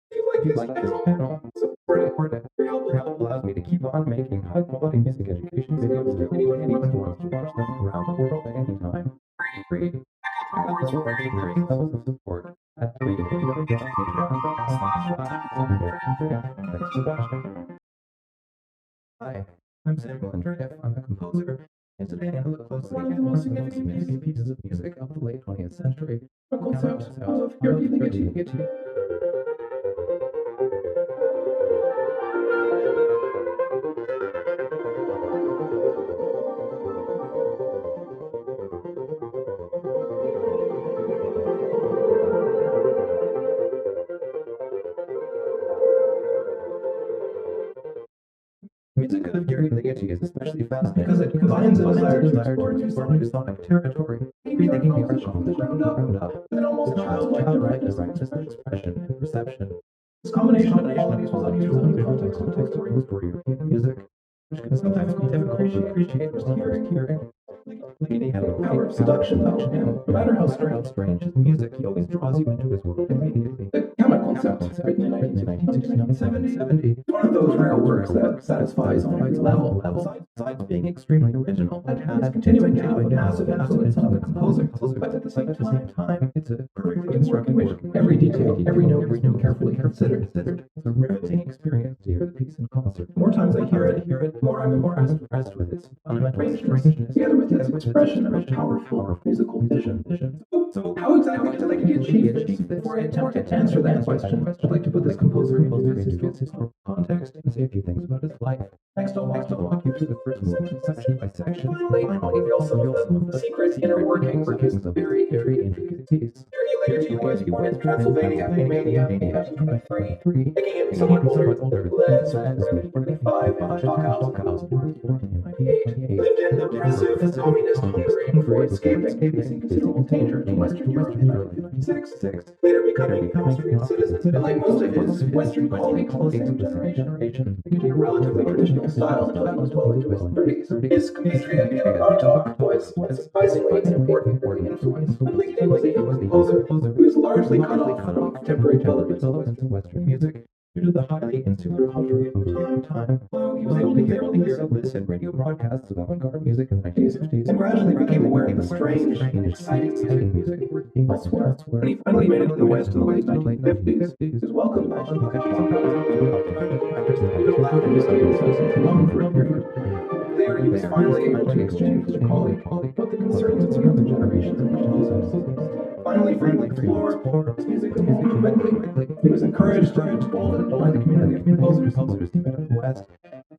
If you like this channel, support it. Your help allows me to keep on making high-quality music education videos to anyone who wants to watch them around the world at any time. Free. I got this work with varying levels of support at www.patreon.com/Samuel. Thanks for watching. Hi, I'm Samuel Andreyevs. I'm a composer, and today I'm going to look closely at one of the most significant pieces of music of the late 20th century, the concept of Ligeti. Musica of Ligeti is especially fascinating because it combines a desire to explore new sonic territory, rethinking the art from the ground up, with an almost childlike directness of expression and perception. This combination of qualities was unusual in the context of European music, which can sometimes be difficult to appreciate just hearing. Ligeti had a power of seduction, though, and no matter how strange his music, he always draws you into his world immediately. The Kammerkonzert, written in 1969-70, is one of those rare works that satisfies on its level, besides being extremely original, and has continuing to have a massive influence on the composer, but at the same time, it's a perfectly constructed work. Every detail, every note is carefully considered. It's a riveting experience to hear the piece in concert. The more times I hear it, the more I'm impressed with its fundamental strangeness, together with its expression of a powerful musical vision. So how exactly did Ligeti achieve this? Before I attempt to answer that question, I'd like to put this composer into his historical context and say a few things about his life. Next, I'll walk you through the first movement, section by section. Finally, reveal some of the secrets, inner workings of this very intricate piece. Ligeti was born in Transylvania, Romania, in 1903, making him somewhat older than Samuel Andreyevs, Stockhouse, who was born in 1928. Lived in oppressive communist Hungary before escaping considerable danger to Western Europe in 1966, later becoming Austrian citizens. And like most of his Western colleagues of the same generation, Ligeti a relatively traditional style until he was well into his 30s. His compatriot Bartók was surprisingly an important influence. Ligeti was a composer who is largely cut off from contemporary television and Western music due to the highly insular culture of the time. He was able to hear illicit radio broadcasts of avant-garde music in the 1960s and gradually became aware of the strange and exciting music elsewhere. When he finally made it to the West in the late 1950s, he was welcomed by allowed him to study alone for a period. There he was finally able to exchange with a colleague about the concerns of younger generations of composers. Finally explore his music more quickly. He was encouraged to emboldened by the community of composers he met in the West,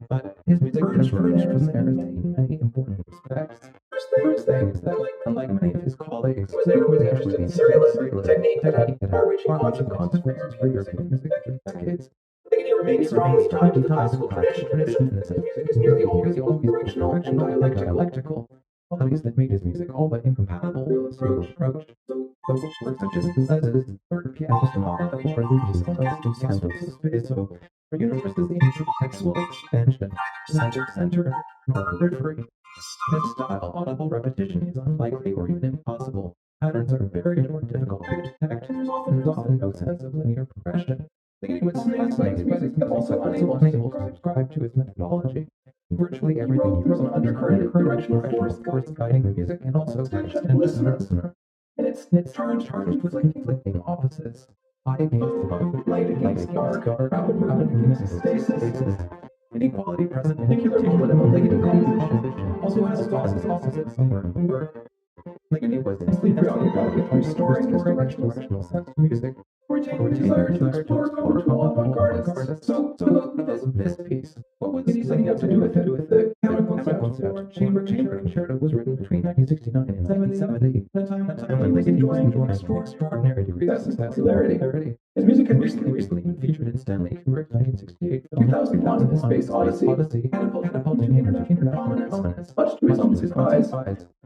but his music diverged from there in many important respects. The first thing is that, unlike many of his colleagues, he was interested in serialism, technique that had far-reaching consequences for European music for decades. Ligeti remained strongly tied to the classical tradition in the sense that his music always directional and dialectical, qualities that made his music all but incompatible with a serial approach. So works such as Lese's Third Piano Sonata or Luigi's Cantos Spesso are universally intellectual expansion, neither center nor periphery. In this style, audible repetition is unlikely or even impossible. Patterns are varied or difficult to detect. There's often no sense of linear progression. Ligeti was fascinated by his music, but also unable to subscribe to his methodology. In virtually everything he wrote, an undercurrent of directional force guiding the music and also the listener. And it's charged with conflicting opposites. High against low, light against dark, rapid movement against stasis. Inequality present in particular moment of a Ligeti composition also has its opposites somewhere in the work. Ligeti was intensely preoccupied with restoring his directional sense of music, retaining the desire to explore powerful avant-garde artists. So this piece, what was he setting out to do with it? With the Kammerkonzert, chamber concerto was written between 1969 and 1970, at a time when Ligeti was enjoying extraordinary degrees of popularity. His music had recently been featured in Stanley Kubrick's 1968 film 2001: The Space Odyssey, catapulted him into prominence, much to his own surprise.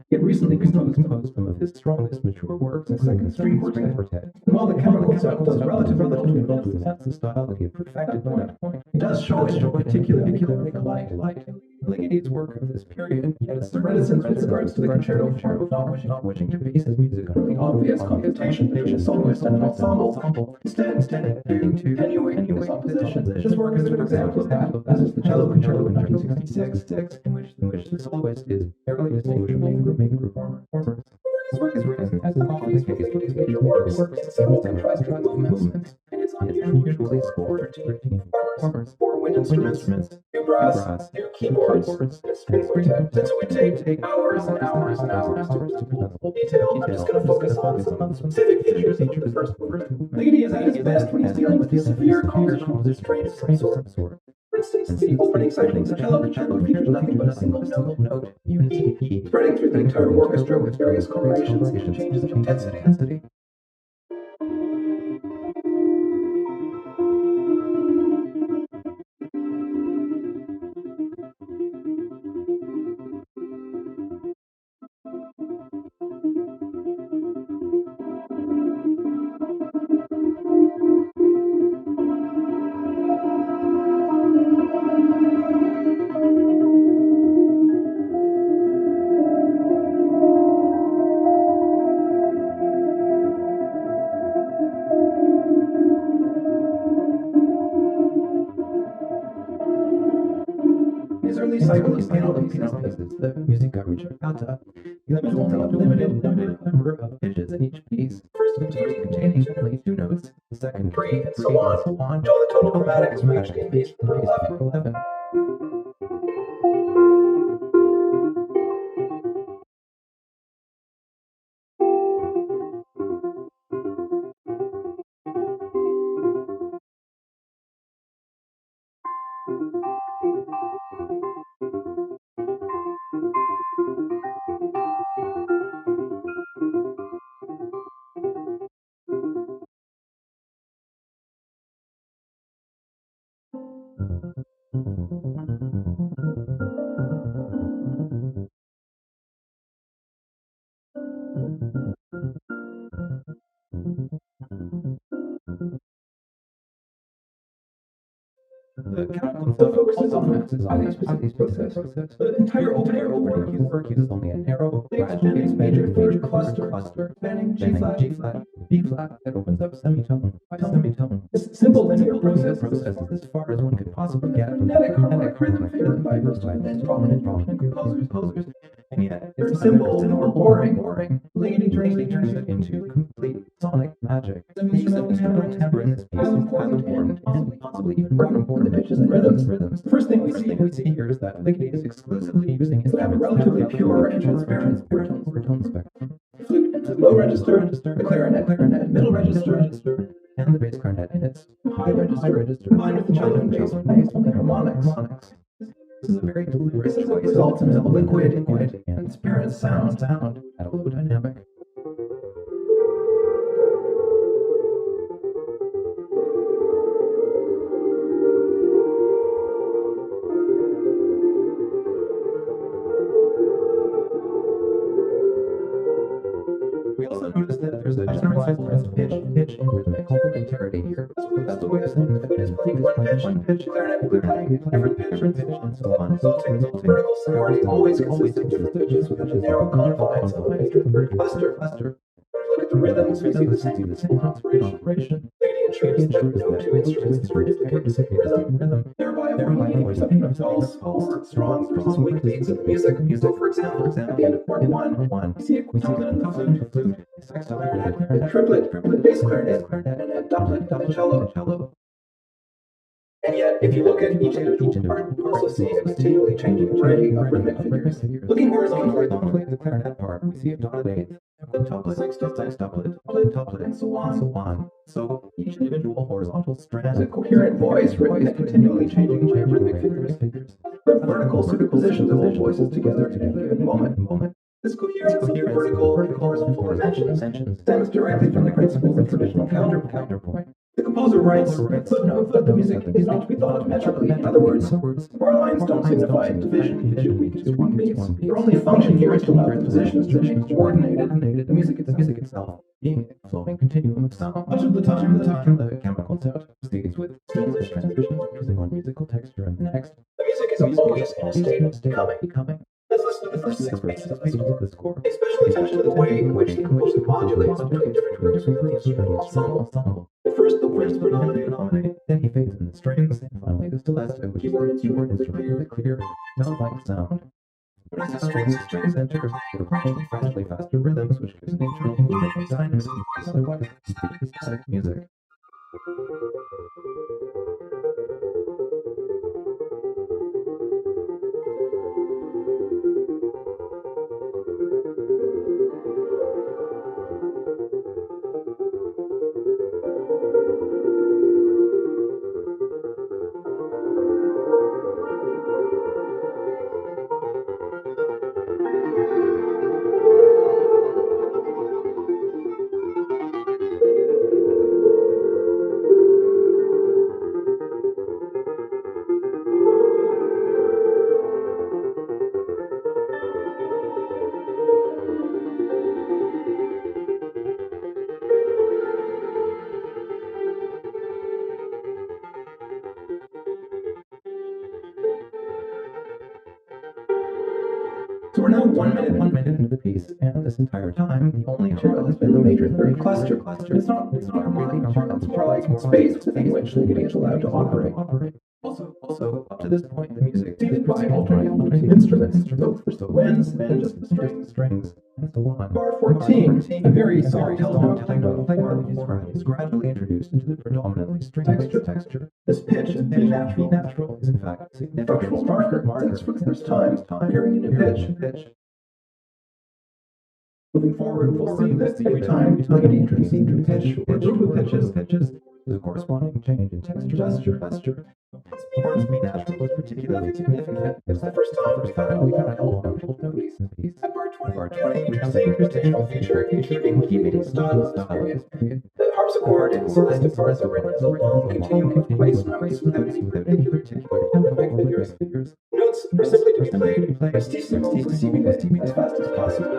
He had recently composed some of his strongest mature works in second string quartet. And while the Kammerkonzert does relatively little to enhance the style that he had perfected by that point, it does show particularly light. Ligeti's work of this period, yet its reticence with regards to the concerto form, not wishing to base his music on the obvious computation between a soloist and an ensemble, instead adhering to attenuate his opposition. This work is a good example of that, as is the cello concerto in 1966, in which the soloist is barely distinguishable main group performers. His work is written, as is often the case with his major works, in several centralized movements, and it's unusually scored for 13 performers, 4 wind instruments, 2 brass, 2 keyboards, and a string quartet. And so it would take hours and hours and hours to present the whole detail. I'm just going to focus on some specific features of the first movement. Ligeti is at his best when he's dealing with these severe compositional restraints of some sort. For instance, the opening section of the cello features nothing but a single note, unity E, spreading through the entire orchestra with various colorations and changes of intensity. His early cycle of piano pieces, the Musica Ricercata, he limits only a limited number of pitches in each piece. First containing only 2 notes, the second 3, and so on, until the total chromatic is reached in piece 11. The Kammerkonzert focuses on these process. The entire opening work uses only a narrow, gradually expanded major cluster spanning G flat, B flat that opens up semitone by semitone. This simple linear process is as far as one could possibly get from kinetic rhythm favored by prominent composers. And yet, it's simple nor boring. Ligeti turns it into complete sonic magic. The use of timbre in this piece is as important and possibly even more important than pitches and rhythms. The first thing we see here is that Ligeti is exclusively using his relatively pure and transparent tone spectrum. The flute and the low register, the clarinet, middle register, and the bass clarinet in its high register, combined with the cello and bass only harmonics. This is a very deliberate choice, results in a liquid and transparent sound at a low dynamic. We also notice that there's a generalized pitch and rhythmic complementarity here. That's a way of saying that his playing is one pitch, clarinet, different pitch, and so on. So resulting vertical sonority always consists of 2 pitches with a narrow confines of a cluster. Look at the rhythms, we see the same operation. Ligeti ensures that 2 instruments produce a rhythm, thereby avoiding any perception of false or strong weak beats of the music. So, for example, at the end of part 1, we see a quintuple in the flute, a sextuple clarinet, a triplet, bass clarinet, and a doublet, cello. And yet, if you look at each individual part, you also see a continually changing array of rhythmic figures. Looking horizontally at the clarinet part, we see a dotted eighth, quintuplet, sextuplet, and so on. So each individual horizontal strand is a coherent voice written in continually changing rhythmic figures. The vertical superpositions of all voices together in any given moment. This coherence of vertical and horizontal dimensions stems directly from the principles of traditional counterpoint. The composer writes a footnote that the music is not to be thought metrically. In other words, bar lines don't signify division into one piece. Their only function here is to allow the positions to remain coordinated. The music itself being a flowing continuum of sound. Much of the time, the Kammerkonzert proceeds with seamless transitions between one musical texture and the next. The music is always in a state of becoming. Let's listen to the first six pages of the score. Especially attention to the way in which the composer modulates between different groups within the ensemble. At first, the winds predominate, then he fades in the strings, and finally the stiletto, which is a keyboard instrument with a clear, melodic sound. Notice the strings enter, they're playing fragilely faster rhythms, which gives an internal movement and dynamism, otherwise completely static music. So we're now one minute into the piece, and this entire time, the only material has been the major third cluster. It's not really harmonic, it's more like space within which Ligeti is allowed to operate. Also, up to this point, the music is by alternating instruments, so winds and just the strings, and so on. Bar 14, a very soft tone is gradually introduced into the predominantly string texture. This pitch, being natural, is in fact a significant marker, since for the first time, hearing a new pitch. Moving forward, we'll see that every time Ligeti introduces a new pitch or group of pitches, there's a corresponding change in texture. Horns be natural is particularly significant. It's the first time we've had a whole piece. At bar 20, we have the interesting feature keeping style this period. The harpsichord and celeste parts are written as a long continuum of place notes without any particular tempo figures. Notes are simply to be played prestissimo as fast as possible.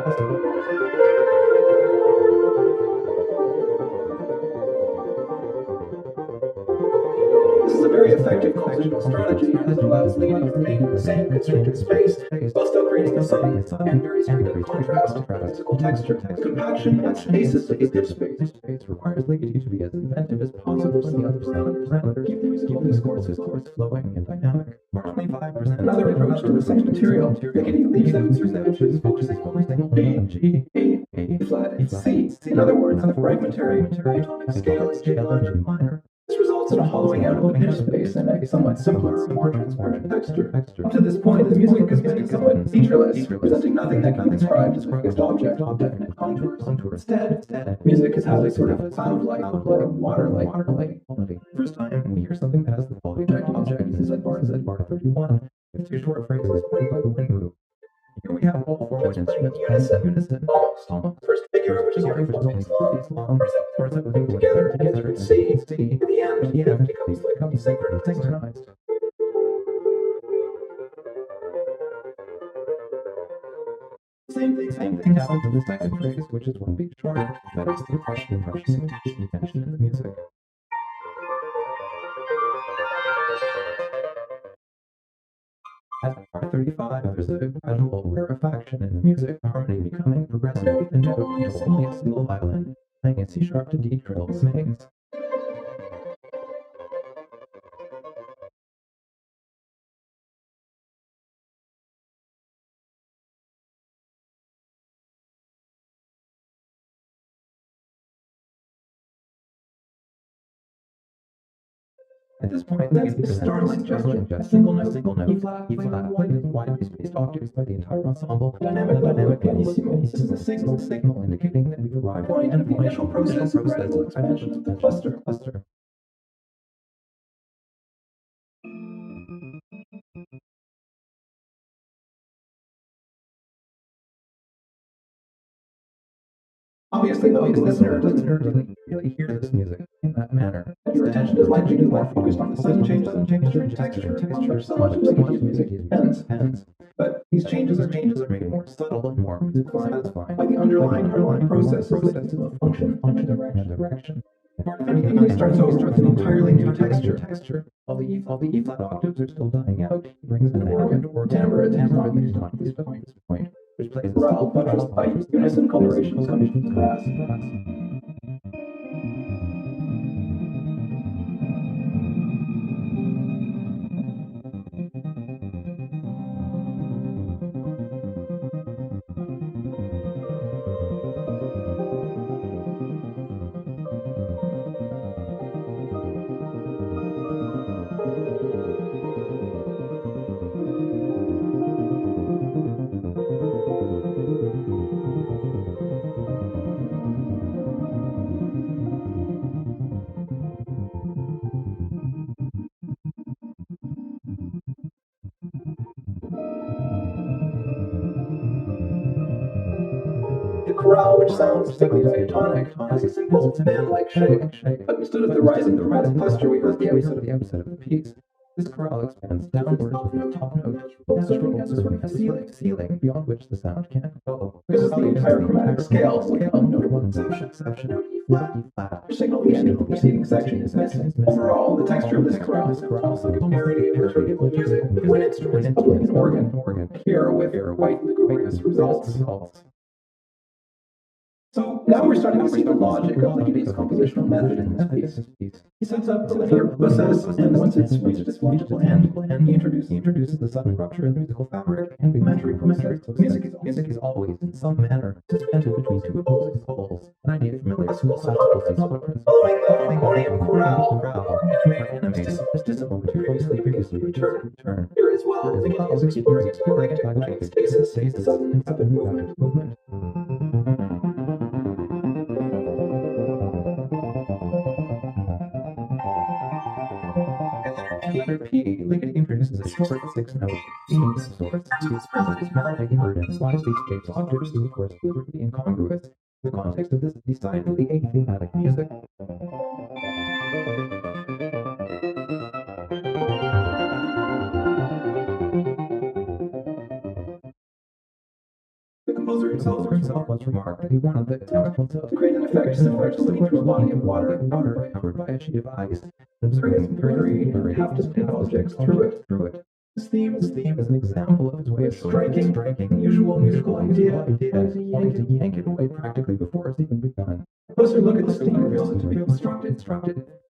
This is a very effective compositional strategy that allows Ligeti to remain in the same constricted space while still creating a sudden and very striking contrast to physical texture. Compaction and spaces is good space. It requires Ligeti to be as inventive as possible in the other sound parameters, keep the scores flowing and dynamic. Bar 25%. Another approach to the same material. Ligeti leaves out certain focusing only on G, A flat, and C. In other words, the fragmentary atomic scale is G minor. This results in a hollowing out of the pitch space and a somewhat simpler, more transparent texture. Up to this point, the music has been somewhat featureless, presenting nothing that can be described as a fixed object and contours. Instead, music has had a sort of cloud-like, water-like quality. First time we hear something that has the quality of object is at bar 31, with two short phrases played by the wind group. Here we have all four wind instruments unison, almost. First figure, which is only 4 beats long, or something together, and C. At the end, it becomes synchronized. Same thing happens in the second phrase, which is one beat shorter. That is the impression and tension in the music. At bar 35, there's a gradual rarefaction in the music, the harmony becoming progressive with the note until only a single violin, playing a C sharp to D trill, sings. At this point, that's the startling gesture. A single note, E flat, widely spaced octaves by the entire ensemble. Dynamic pianissimo. This is a signal indicating that we've arrived at the end of the initial process of gradual expansion of the cluster. Obviously, the listener doesn't really hear this music in that manner. Your attention is likely to be more focused on the sudden changes in texture, which so much of Ligeti's music depends. But these changes are made more subtle and more musically satisfying by the underlying process of function, direction. Anything he starts over with an entirely new texture. All the E flat octaves are still dying out. He brings in an organ or timbre that he's not used at this point, which plays a style buttressed by unison colorations, grass. The chorale, which sounds distinctly diatonic, has a simple fan-like shape, but instead of the rising chromatic cluster we heard at the outset of the piece, this chorale expands downwards with the top note, serving as a ceiling beyond which the sound can't go. This is the entire chromatic scale, with one notable exception, note E flat, which signal the end of the preceding section is missing. Overall, the texture of this chorale is a parody of music with an instrument, an organ, here with quite lugubrious results. So now we're starting to see the logic of Ligeti's compositional method in this piece. He sets up a linear process, and once it's reached its logical end, he introduces the sudden rupture in the musical fabric and complementary process. Music is always, in some manner, suspended between two opposing poles, an idea familiar to all classical footprints. Following the harmonium chorale, animates just a moment previously return. Here as well, Ligeti is exploring dynamic stasis, sudden rapid movement. Letter P, Ligeti introduces a short six-note theme of sorts. This melody heard in widely spaced octaves is of course deliberately incongruous in the context of this decidedly athematic music. The composer himself once remarked that he wanted the Kammerkonzert to create an effect similar to looking through a body of water covered by a sheet of ice, and observing blurry, half-distinct objects through it. This theme is an example of his way of striking unusual musical idea, wanting to yank it away practically before it's even begun. A closer look at this theme reveals it to be constructed,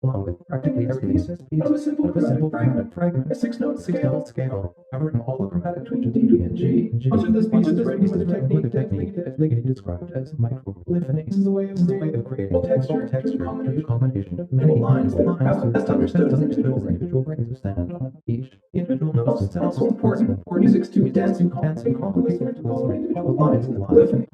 along with practically everything in this piece, of a simple fragment, a six-note scale, covering all the chromatic twins D and G. Much of this piece is written with a technique that Ligeti described as micropolyphony. This is a way of creating texture, a combination of many lines that are best understood as individual grains of sand on each. The individual notes is also important. Music's too dense and complex to follow individual lines in the polyphony.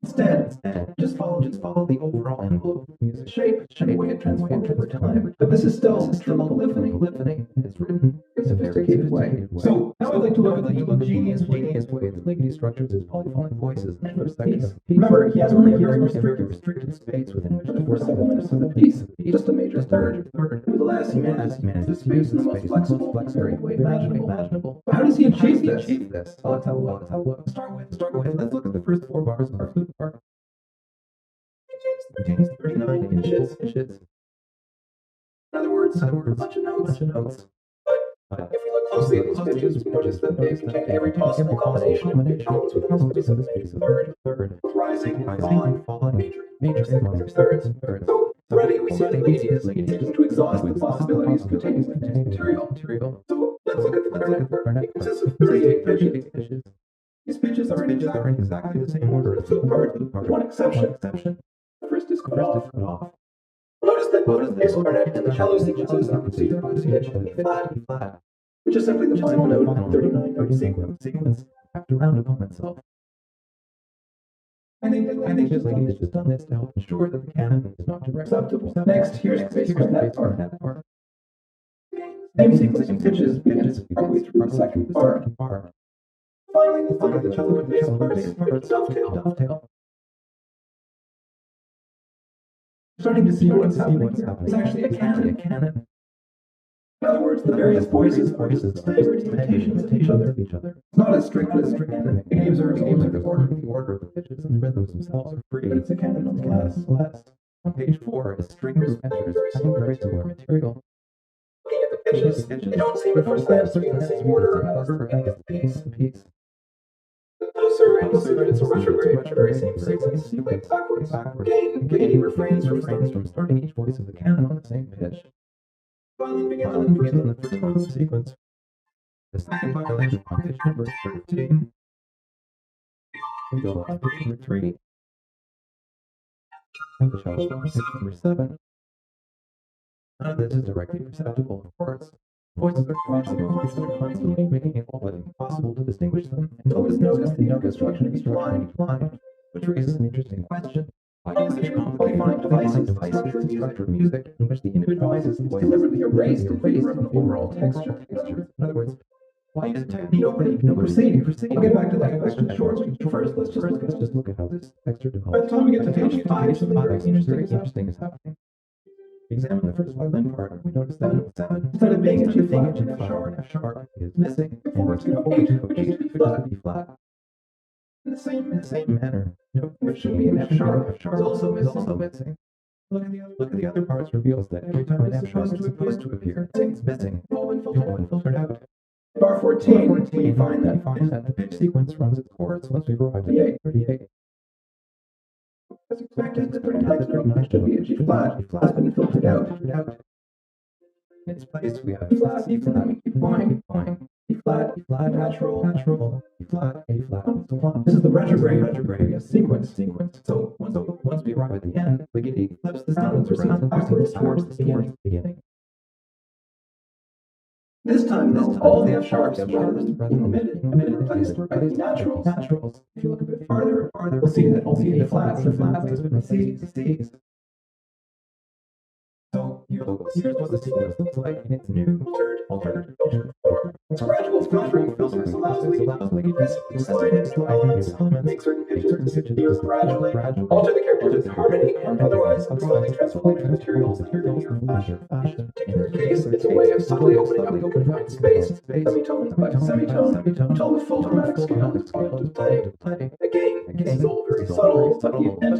Instead, just follow the overall envelope of music shape, the way it transforms over time. But this is still polyphony, and it's written in a sophisticated way. So now I'd like to look at the ingenious way that Ligeti structures his polyphonic voices in the first piece. Remember, he has only a very restricted space within which to force elements of the piece, just a major third. Nevertheless, he manages to space in the most flexible way imaginable. How does he achieve this? Let's have a look. Start with. Let's look at the first four bars of our flute part. It contains 39 inches. In other words, a bunch of notes. But if we look closely at these pitches, we notice that they contain every possible combination of tones with harmonies in this piece of third, rising, falling, major and minor thirds. So already we see that Ligeti is seeking to exhaust the possibilities contained material. So let's look at the clarinet. It consists of 38 pitches. These pitches are in exactly the same order as the flute part, with one exception. The first is cut off. Notice that the clarinet and the cello sequences are completed by the pitch of flat, which is simply the final note of the 39 note sequence after rounded upon itself. I think this lady has just done this to help ensure that the canon is not too acceptable. Next, here's basically that part. Same sequence and pitches begins probably through the second bar. Finally, the cello and bass parts dovetail. Starting to see what's happening here. It's actually a canon. In other words, the various voices are just staggered imitations of each other. It's not as strict as academic. It observes the order of the pitches and the rhythms themselves are free, but it's a canon nonetheless. On page 4 is string group measures having very similar material. Looking at the pitches, they don't seem at first glance to be in the same order as the piece. Closer, it's a retrograde sequence backwards. Gain refrains from starting each voice of the canon on the same pitch. Violin begins on the first part of the sequence. The second violin on pitch number 13. We go on pitch number 3. And the cello on pitch number 7. None of this is directly perceptible, of course. Voices are constantly making it almost impossible to distinguish them, and notice the note construction is blind, which raises an interesting question. Why use such complicated devices to structure music in which the individual voices deliberately erased in favor of an overall texture? In other words, why use a technique no proceeding? I'll get back to that question shortly. First, let's just look at how this texture develops. By the time we get to page 5, something very interesting is happening. Examine the first violin part. We notice that note 7, instead of being a G flat, F sharp is missing, and it's going to 8, which is B flat. In the same manner, note which should be an F sharp is also missing. Look at the other parts reveals that every time an F sharp is supposed to appear, it's missing. All been filtered out. Bar 14, we find that the pitch sequence runs its chords once we've arrived at 38. As expected, the 39 should be a G flat. Has been filtered out. In its place, we have flat, C flat, keep going, E flat, natural, E flat, A flat, and so on. This is the retrograde sequence. So once we arrive at the end, Ligeti flips the sequence around backwards towards the beginning. This time, all the F sharps are omitted and replaced by the naturals. If you look a bit farther, we'll see that all the A flats are with C's. So here's what the sequence looks like in its new altered vision. Its gradual filtering filters allows Ligeti slide its elements, make certain pitches disappear gradually, alter the character's harmony, and otherwise slowly transform materials in a fashion. In this case, it's a way of subtly opening up confined space, semitone by semitone, until the full dramatic scale is to play. Again, this is all very subtle, but the intent of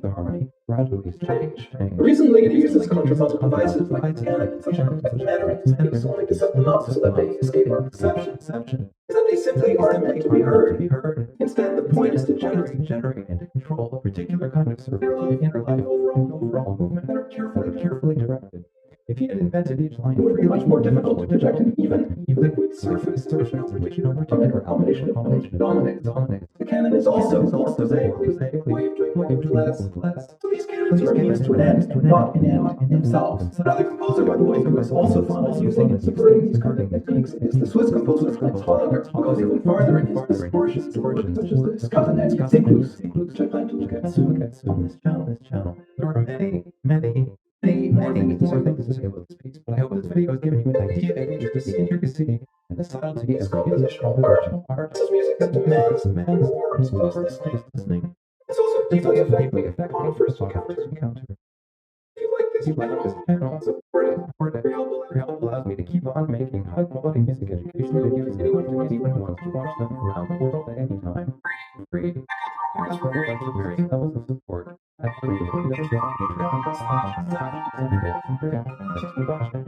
the harmony gradually is changed. The reason Ligeti uses contrapuntal devices like the canon in such a manner is only to set them up so that they escape our perception, is that they simply aren't meant to be heard. Instead, the point is to generate and to control a particular kind of circle of inner life and overall movement that are carefully directed. If he had invented each line, it would be much more difficult to project an even liquid surface in which no particular combination dominates. The canon is also prosaically way of doing with less. So these canons are means to an end, not an end in themselves. Another composer, by the way, who is also fond of using and subverting these kind of techniques is the Swiss composer Franz Hollinger, who goes even farther in his distortions such as the Scattanet Cyclus, which I plan to look at soon on this channel. There are many more things to say about this piece, but I hope this video has given you an idea of the intricacy and the subtlety of the original art. This music that demands more listening. It's also deeply effective on first encounter. If you like this channel, support it. Your help allows me to keep on making high-quality music education videos available to anyone who wants to watch them around the world at any time. Free. Ask for varying levels of support at www.patreon.com/Samuel Andreyevs. Thanks for watching.